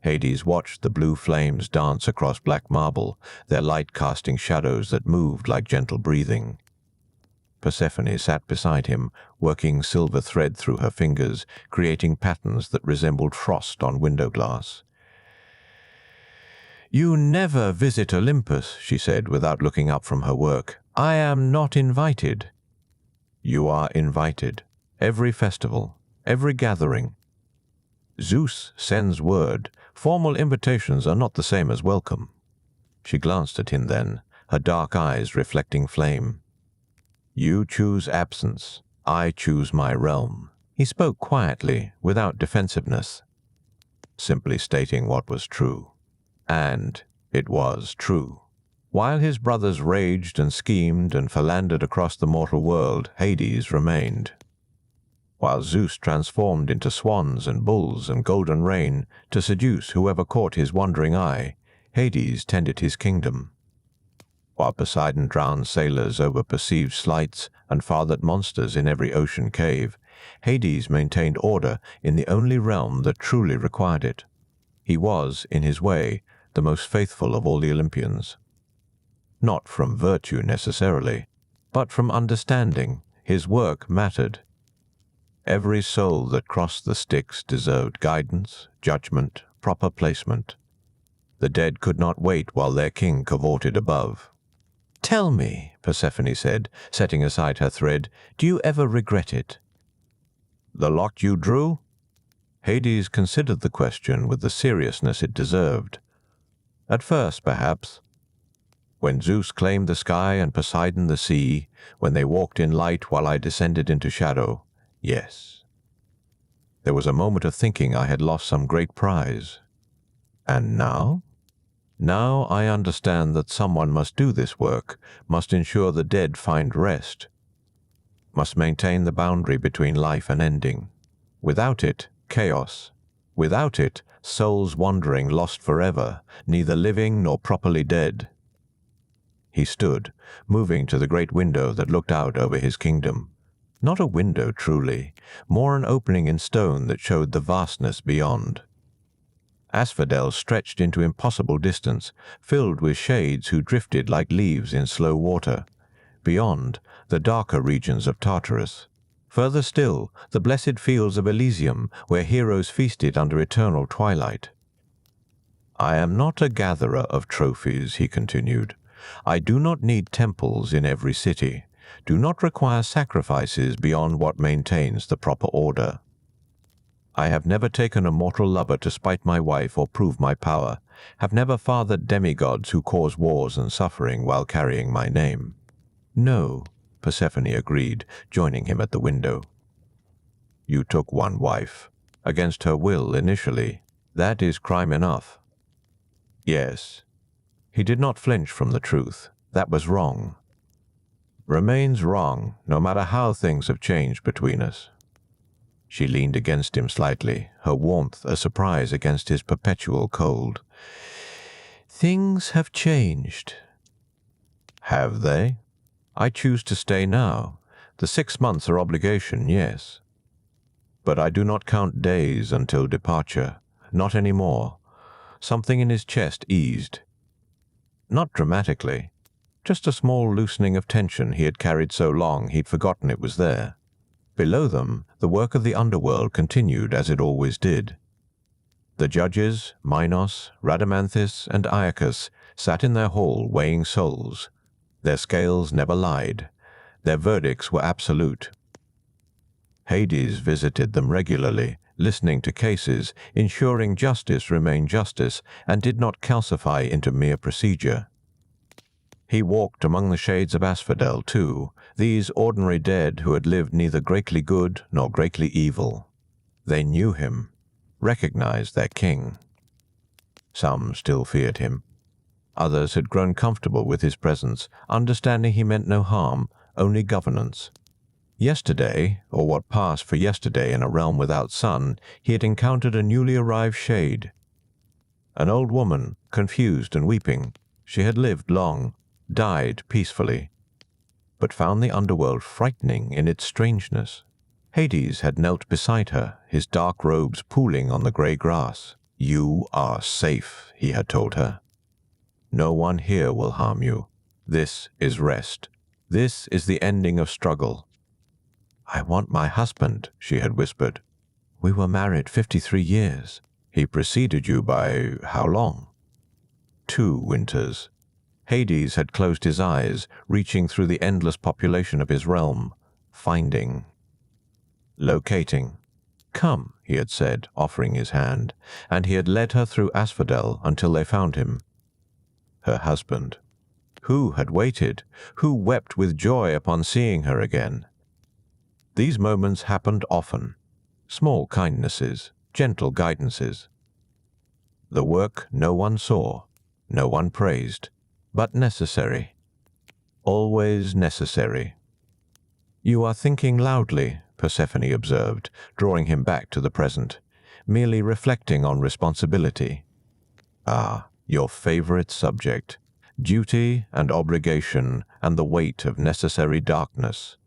Hades watched the blue flames dance across black marble, their light casting shadows that moved like gentle breathing. Persephone sat beside him, working silver thread through her fingers, creating patterns that resembled frost on window glass. "You never visit Olympus," she said without looking up from her work. "I am not invited." "You are invited. Every festival, every gathering. Zeus sends word. Formal invitations are not the same as welcome." She glanced at him then, her dark eyes reflecting flame. "You choose absence. I choose my realm." He spoke quietly, without defensiveness, simply stating what was true. And it was true. While his brothers raged and schemed and philandered across the mortal world, Hades remained. While Zeus transformed into swans and bulls and golden rain to seduce whoever caught his wandering eye, Hades tended his kingdom. While Poseidon drowned sailors over perceived slights and fathered monsters in every ocean cave, Hades maintained order in the only realm that truly required it. He was, in his way, the most faithful of all the Olympians. Not from virtue necessarily, but from understanding. His work mattered. Every soul that crossed the Styx deserved guidance, judgment, proper placement. The dead could not wait while their king cavorted above. "Tell me," Persephone said, setting aside her thread, "do you ever regret it?" "The lot you drew?" Hades considered the question with the seriousness it deserved. "At first, perhaps. When Zeus claimed the sky and Poseidon the sea, when they walked in light while I descended into shadow, yes. There was a moment of thinking I had lost some great prize. And now? Now I understand that someone must do this work, must ensure the dead find rest, must maintain the boundary between life and ending. Without it, chaos. Without it, souls wandering lost forever, neither living nor properly dead." He stood, moving to the great window that looked out over his kingdom. Not a window, truly, more an opening in stone that showed the vastness beyond. Asphodel stretched into impossible distance, filled with shades who drifted like leaves in slow water. Beyond, the darker regions of Tartarus. Further still, the blessed fields of Elysium, where heroes feasted under eternal twilight. "I am not a gatherer of trophies," he continued. "I do not need temples in every city, do not require sacrifices beyond what maintains the proper order. I have never taken a mortal lover to spite my wife or prove my power, have never fathered demigods who cause wars and suffering while carrying my name." "No," Persephone agreed, joining him at the window. "You took one wife, against her will initially. That is crime enough." "Yes." He did not flinch from the truth. That was wrong. Remains wrong, no matter how things have changed between us. She leaned against him slightly, her warmth a surprise against his perpetual cold. "Things have changed." "Have they? I choose to stay now. The 6 months are obligation, yes. But I do not count days until departure. Not any more." Something in his chest eased. Not dramatically. Just a small loosening of tension he had carried so long he'd forgotten it was there. Below them, the work of the underworld continued as it always did. The judges, Minos, Rhadamanthus, and Iacchus, sat in their hall weighing souls. Their scales never lied. Their verdicts were absolute. Hades visited them regularly, listening to cases, ensuring justice remained justice and did not calcify into mere procedure. He walked among the shades of asphodel, too, these ordinary dead who had lived neither greatly good nor greatly evil. They knew him, recognized their king. Some still feared him. Others had grown comfortable with his presence, understanding he meant no harm, only governance. Yesterday, or what passed for yesterday in a realm without sun, he had encountered a newly arrived shade. An old woman, confused and weeping. She had lived long, died peacefully, but found the underworld frightening in its strangeness. Hades had knelt beside her, his dark robes pooling on the grey grass. "You are safe," he had told her. "No one here will harm you. This is rest. This is the ending of struggle." "I want my husband," she had whispered. "We were married 53 years. He preceded you by how long?" 2 winters. Hades had closed his eyes, reaching through the endless population of his realm, finding, locating. "Come," he had said, offering his hand, and he had led her through asphodel until they found him. Her husband. Who had waited? Who wept with joy upon seeing her again? These moments happened often. Small kindnesses, gentle guidances. The work no one saw, no one praised, but necessary. Always necessary. "You are thinking loudly," Persephone observed, drawing him back to the present, merely reflecting on responsibility. "Ah, your favorite subject. Duty and obligation and the weight of necessary darkness."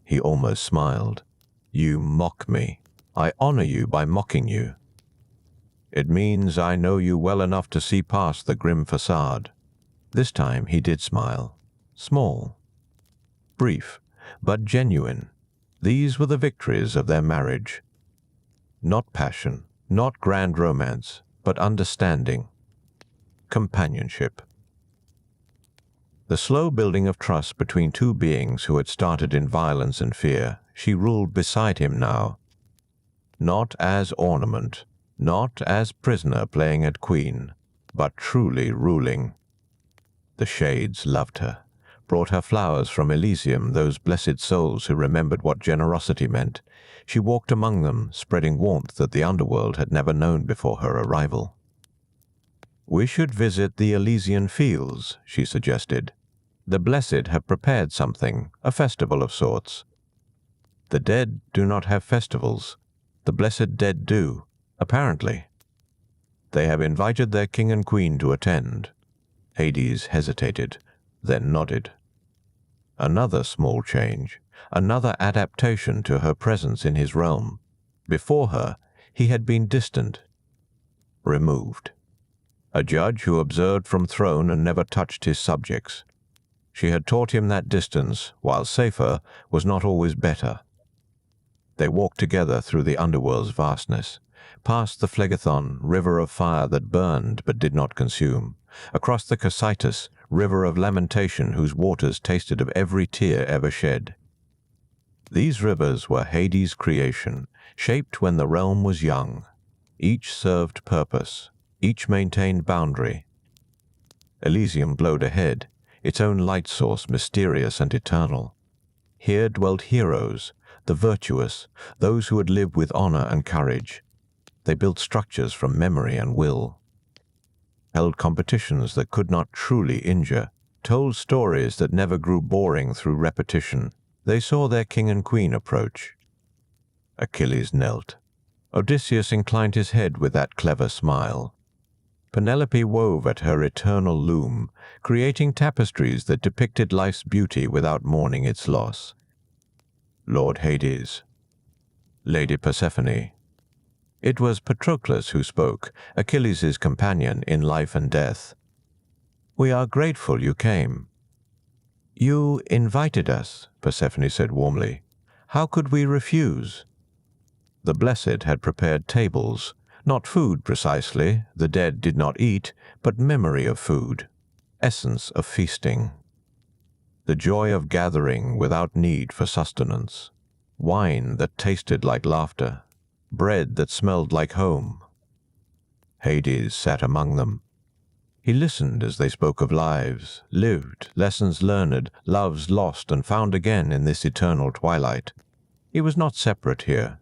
He almost smiled. "You mock me. I honor you by mocking you. It means I know you well enough to see past the grim facade." This time he did smile. Small. Brief, but genuine. These were the victories of their marriage. Not passion, not grand romance, but understanding. Companionship. The slow building of trust between two beings who had started in violence and fear, she ruled beside him now. Not as ornament, not as prisoner playing at queen, but truly ruling. The shades loved her, brought her flowers from Elysium, those blessed souls who remembered what generosity meant. She walked among them, spreading warmth that the underworld had never known before her arrival. "We should visit the Elysian fields," she suggested. "The blessed have prepared something, a festival of sorts." "The dead do not have festivals. The blessed dead do, apparently. They have invited their king and queen to attend." Hades hesitated, then nodded. Another small change, another adaptation to her presence in his realm. Before her, he had been distant, removed. A judge who observed from throne and never touched his subjects. She had taught him that distance, while safer, was not always better. They walked together through the underworld's vastness, past the Phlegethon, river of fire that burned but did not consume, across the Cocytus, river of lamentation whose waters tasted of every tear ever shed. These rivers were Hades' creation, shaped when the realm was young. Each served purpose, each maintained boundary. Elysium glowed ahead, its own light source mysterious and eternal. Here dwelt heroes, the virtuous, those who had lived with honor and courage. They built structures from memory and will, held competitions that could not truly injure, told stories that never grew boring through repetition. They saw their king and queen approach. Achilles knelt. Odysseus inclined his head with that clever smile. Penelope wove at her eternal loom, creating tapestries that depicted life's beauty without mourning its loss. Lord Hades. Lady Persephone. It was Patroclus who spoke, Achilles' companion in life and death. "We are grateful you came." "You invited us," Persephone said warmly. "How could we refuse?" The blessed had prepared tables, not food precisely, the dead did not eat, but memory of food, essence of feasting. The joy of gathering without need for sustenance, wine that tasted like laughter, bread that smelled like home. Hades sat among them. He listened as they spoke of lives, lived, lessons learned, loves lost and found again in this eternal twilight. He was not separate here.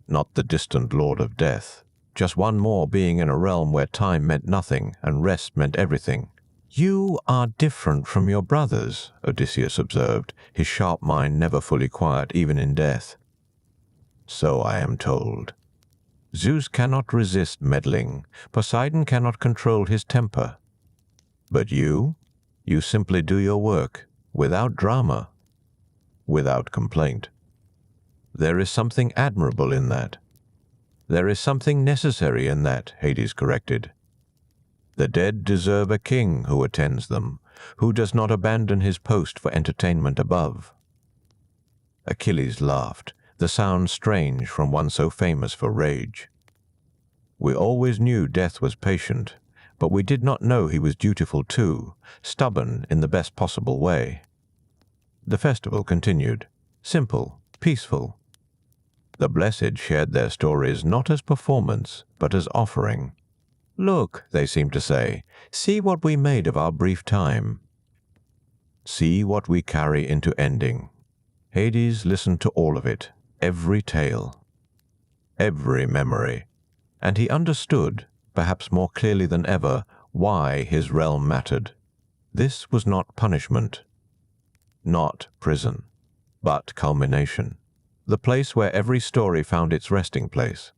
Not the distant lord of death, just one more being in a realm where time meant nothing and rest meant everything. "You are different from your brothers," Odysseus observed, his sharp mind never fully quiet even in death. "So I am told. Zeus cannot resist meddling, Poseidon cannot control his temper. But you simply do your work, without drama, without complaint. There is something admirable in that. There is something necessary in that," Hades corrected. "The dead deserve a king who attends them, who does not abandon his post for entertainment above." Achilles laughed, the sound strange from one so famous for rage. "We always knew death was patient, but we did not know he was dutiful too, stubborn in the best possible way." The festival continued, simple, peaceful. The blessed shared their stories not as performance, but as offering. "Look," they seemed to say, "see what we made of our brief time. See what we carry into ending." Hades listened to all of it, every tale, every memory, and he understood, perhaps more clearly than ever, why his realm mattered. This was not punishment, not prison, but culmination, the place where every story found its resting place,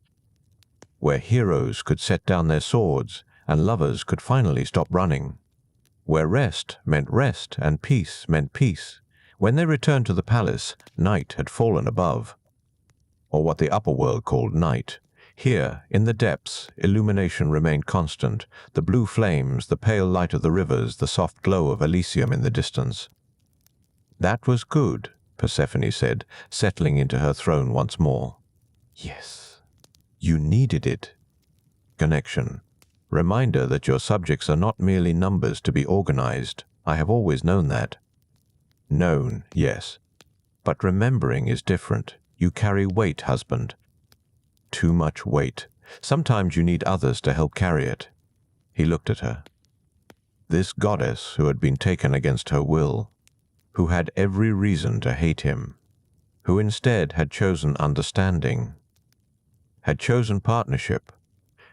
where heroes could set down their swords and lovers could finally stop running, where rest meant rest and peace meant peace. When they returned to the palace, night had fallen above, or what the upper world called night. Here, in the depths, illumination remained constant, the blue flames, the pale light of the rivers, the soft glow of Elysium in the distance. "That was good," Persephone said, settling into her throne once more. "Yes, you needed it." Connection. Reminder that your subjects are not merely numbers to be organized, I have always known that. Known, yes. But remembering is different. You carry weight, husband. Too much weight. Sometimes you need others to help carry it. He looked at her. This goddess who had been taken against her will, who had every reason to hate him, who instead had chosen understanding, had chosen partnership,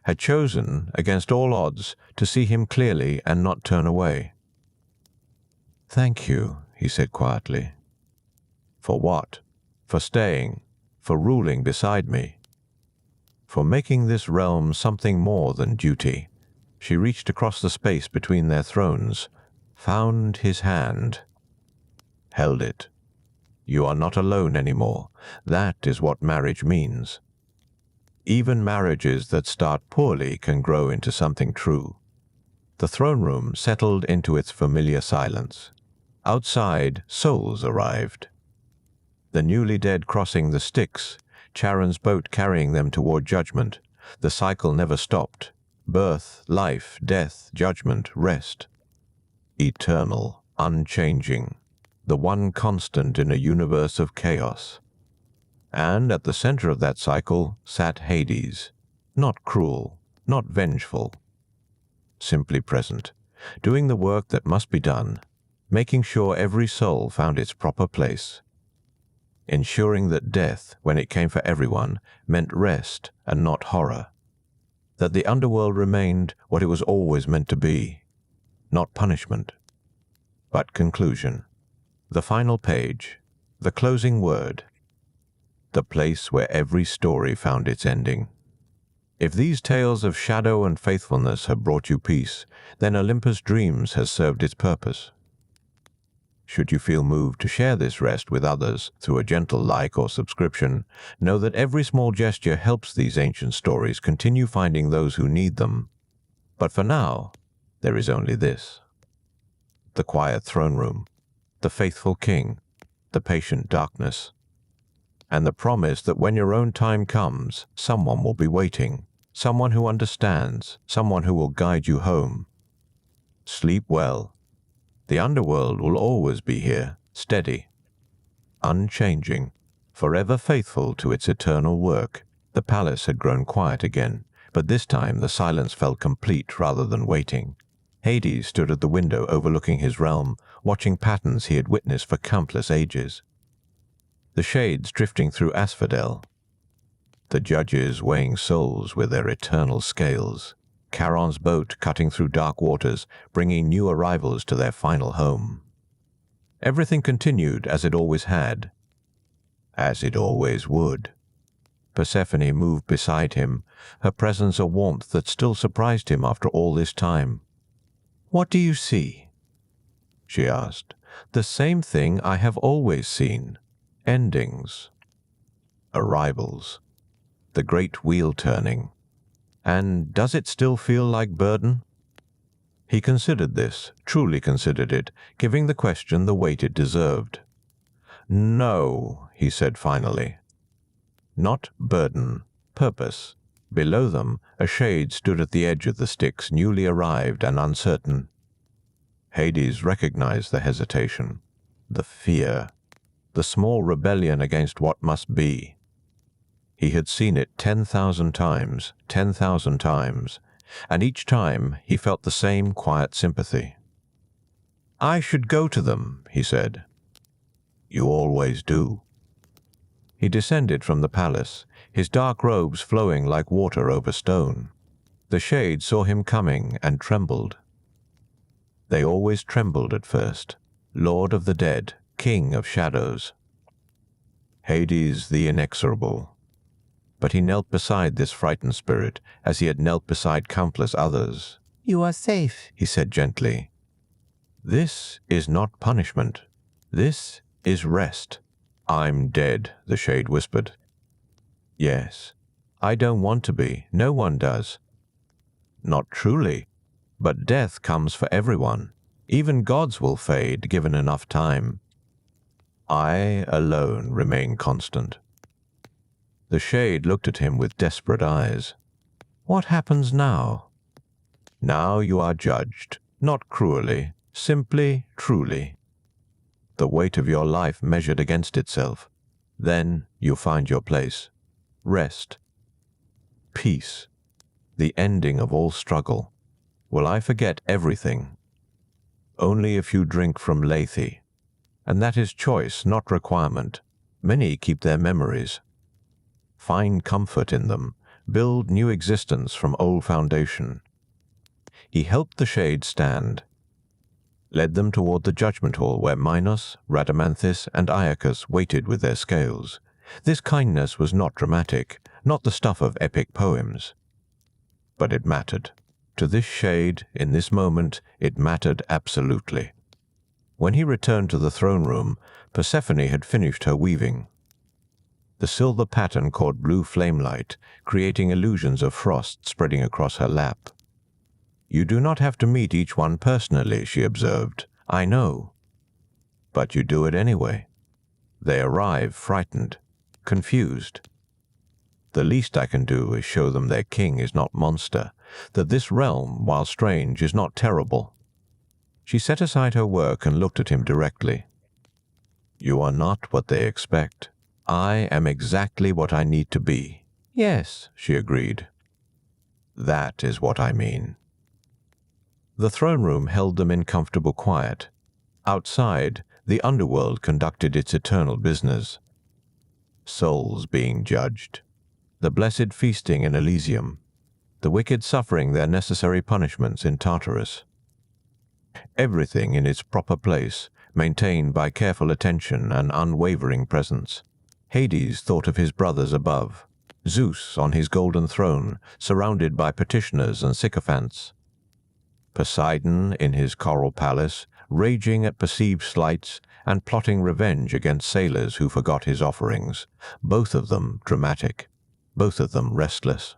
had chosen, against all odds, to see him clearly and not turn away. "Thank you," he said quietly. "For what? For staying, for ruling beside me, for making this realm something more than duty." She reached across the space between their thrones, found his hand, held it. "You are not alone anymore. That is what marriage means. Even marriages that start poorly can grow into something true." The throne room settled into its familiar silence. Outside, souls arrived. The newly dead crossing the Styx, Charon's boat carrying them toward judgment. The cycle never stopped. Birth, life, death, judgment, rest. Eternal, unchanging. The one constant in a universe of chaos. And at the center of that cycle sat Hades, not cruel, not vengeful, simply present, doing the work that must be done, making sure every soul found its proper place, ensuring that death, when it came for everyone, meant rest and not horror, that the underworld remained what it was always meant to be, not punishment, but conclusion. The final page, the closing word, the place where every story found its ending. If these tales of shadow and faithfulness have brought you peace, then Olympus Dreams has served its purpose. Should you feel moved to share this rest with others through a gentle like or subscription, know that every small gesture helps these ancient stories continue finding those who need them. But for now, there is only this: the quiet throne room, the faithful king, the patient darkness, and the promise that when your own time comes, someone will be waiting, someone who understands, someone who will guide you home. Sleep well. The underworld will always be here, steady, unchanging, forever faithful to its eternal work. The palace had grown quiet again, but this time the silence felt complete rather than waiting. Hades stood at the window overlooking his realm, watching patterns he had witnessed for countless ages. The shades drifting through asphodel, the judges weighing souls with their eternal scales, Charon's boat cutting through dark waters, bringing new arrivals to their final home. Everything continued as it always had, as it always would. Persephone moved beside him, her presence a warmth that still surprised him after all this time. "What do you see?" she asked. "The same thing I have always seen. Endings. Arrivals. The great wheel turning. And does it still feel like burden?" He considered this, truly considered it, giving the question the weight it deserved. "No," he said finally. Not burden, purpose. Below them, a shade stood at the edge of the Styx, newly arrived and uncertain. Hades recognized the hesitation, the fear, the small rebellion against what must be. He had seen it 10,000 times, and each time he felt the same quiet sympathy. "I should go to them," he said. "You always do." He descended from the palace, his dark robes flowing like water over stone. The shade saw him coming and trembled. They always trembled at first, Lord of the dead, King of shadows. Hades the inexorable. But he knelt beside this frightened spirit, as he had knelt beside countless others. "You are safe," he said gently. "This is not punishment. This is rest." "I'm dead," the shade whispered. "Yes, I don't want to be. No one does." "Not truly. But death comes for everyone. Even gods will fade, given enough time. I alone remain constant." The shade looked at him with desperate eyes. "What happens now?" "Now you are judged, not cruelly, Simply, truly. The weight of your life measured against itself. Then you find your place. Rest. Peace. The ending of all struggle. Will I forget everything? Only if you drink from Lethe. And that is choice, not requirement. Many keep their memories. Find comfort in them. Build new existence from old foundation. He helped the shades stand, led them toward the judgment hall where Minos, Rhadamanthus, and Iacchus waited with their scales. This kindness was not dramatic, not the stuff of epic poems. But it mattered. To this shade, in this moment, it mattered absolutely. When he returned to the throne room, Persephone had finished her weaving. The silver pattern caught blue flame light, creating illusions of frost spreading across her lap. "You do not have to meet each one personally," she observed. "I know. But you do it anyway." They arrive frightened, confused. The least I can do is show them their king is not monster, that this realm, while strange, is not terrible. She set aside her work and looked at him directly. "You are not what they expect. I am exactly what I need to be." "Yes," she agreed. "That is what I mean." The throne room held them in comfortable quiet. Outside, the underworld conducted its eternal business. Souls being judged. The blessed feasting in Elysium. The wicked suffering their necessary punishments in Tartarus. Everything in its proper place, maintained by careful attention and unwavering presence. Hades thought of his brothers above. Zeus on his golden throne, surrounded by petitioners and sycophants. Poseidon in his coral palace, raging at perceived slights and plotting revenge against sailors who forgot his offerings, both of them dramatic, both of them restless,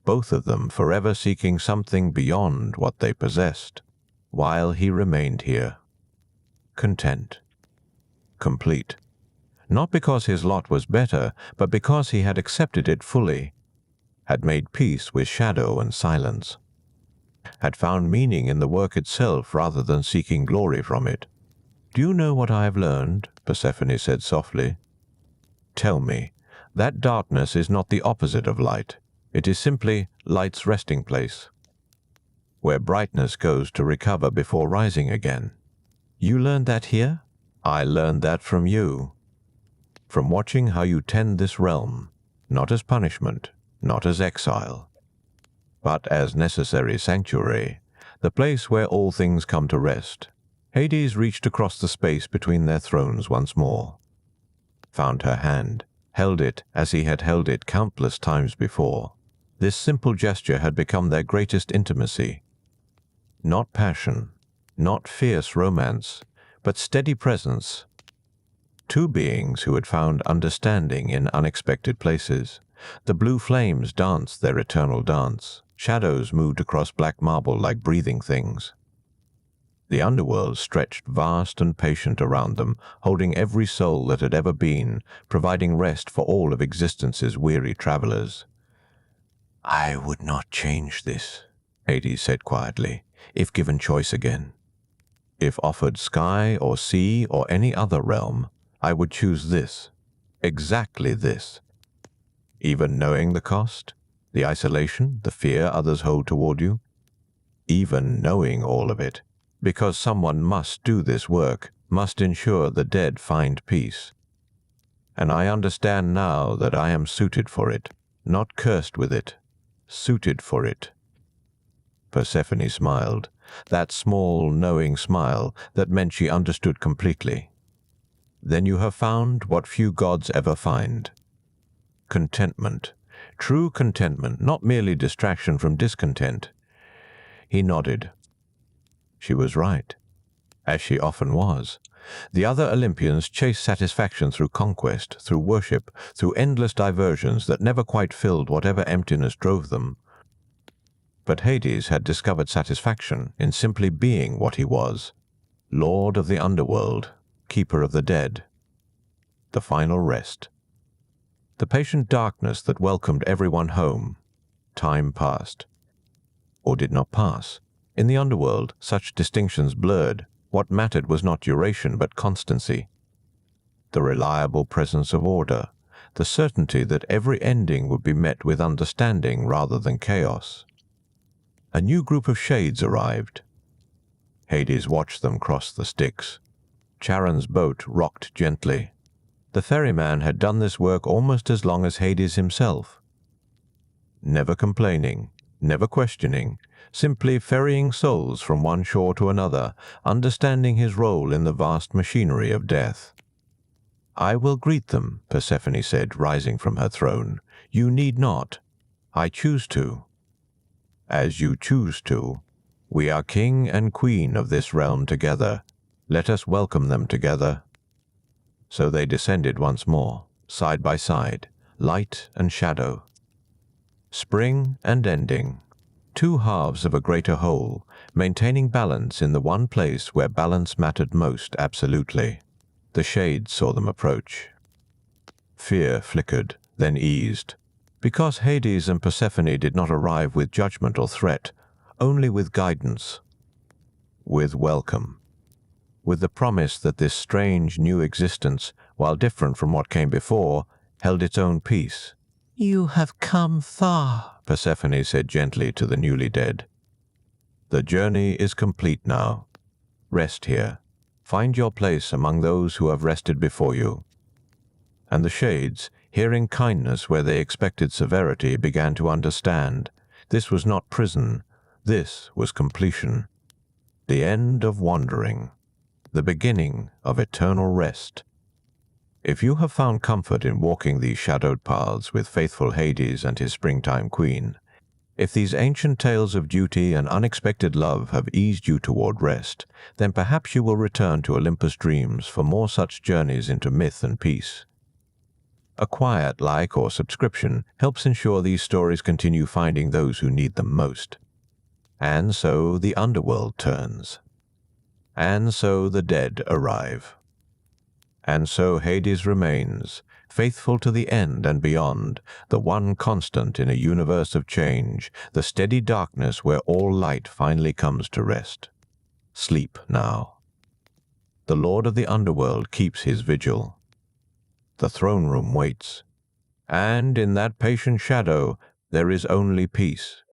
both of them forever seeking something beyond what they possessed, while he remained here, content, complete, not because his lot was better, but because he had accepted it fully, had made peace with shadow and silence, had found meaning in the work itself rather than seeking glory from it. "Do you know what I have learned?" Persephone said softly. "Tell me, that darkness is not the opposite of light. It is simply light's resting place, where brightness goes to recover before rising again." "You learned that here?" "I learned that from you, from watching how you tend this realm, not as punishment, not as exile, but as necessary sanctuary, the place where all things come to rest." Hades reached across the space between their thrones once more, found her hand, held it as he had held it countless times before. This simple gesture had become their greatest intimacy. Not passion, not fierce romance, but steady presence. Two beings who had found understanding in unexpected places. The blue flames danced their eternal dance. Shadows moved across black marble like breathing things. The underworld stretched vast and patient around them, holding every soul that had ever been, providing rest for all of existence's weary travelers. "I would not change this," Hades said quietly, "if given choice again. If offered sky or sea or any other realm, I would choose this, exactly this. Even knowing the cost, the isolation, the fear others hold toward you. Even knowing all of it, because someone must do this work, must ensure the dead find peace. And I understand now that I am suited for it, not cursed with it, suited for it." Persephone smiled, that small, knowing smile that meant she understood completely. "Then you have found what few gods ever find. Contentment. True contentment, not merely distraction from discontent." He nodded. She was right, as she often was. The other Olympians chased satisfaction through conquest, through worship, through endless diversions that never quite filled whatever emptiness drove them. But Hades had discovered satisfaction in simply being what he was, Lord of the underworld, keeper of the dead. The final rest. The patient darkness that welcomed everyone home. Time passed. Or did not pass. In the underworld, such distinctions blurred. What mattered was not duration but constancy. The reliable presence of order, the certainty that every ending would be met with understanding rather than chaos. A new group of shades arrived. Hades watched them cross the Styx. Charon's boat rocked gently. The ferryman had done this work almost as long as Hades himself. Never complaining, never questioning, simply ferrying souls from one shore to another, understanding his role in the vast machinery of death. "I will greet them," Persephone said, rising from her throne. "You need not. I choose to." "As you choose to. We are king and queen of this realm together. Let us welcome them together." So they descended once more, side by side, light and shadow. Spring and ending. Two halves of a greater whole, maintaining balance in the one place where balance mattered most absolutely. The shades saw them approach. Fear flickered, then eased. Because Hades and Persephone did not arrive with judgment or threat, only with guidance. With welcome. With the promise that this strange new existence, while different from what came before, held its own peace. "You have come far," Persephone said gently to the newly dead. "The journey is complete now. Rest here. Find your place among those who have rested before you." And the shades, hearing kindness where they expected severity, began to understand. This was not prison. This was completion. The end of wandering. The beginning of eternal rest. If you have found comfort in walking these shadowed paths with faithful Hades and his springtime queen, if these ancient tales of duty and unexpected love have eased you toward rest, then perhaps you will return to Olympus dreams for more such journeys into myth and peace. A quiet like or subscription helps ensure these stories continue finding those who need them most. And so the underworld turns. And so the dead arrive. And so Hades remains, faithful to the end and beyond, the one constant in a universe of change, the steady darkness where all light finally comes to rest. Sleep now. The Lord of the underworld keeps his vigil. The throne room waits. And in that patient shadow there is only peace.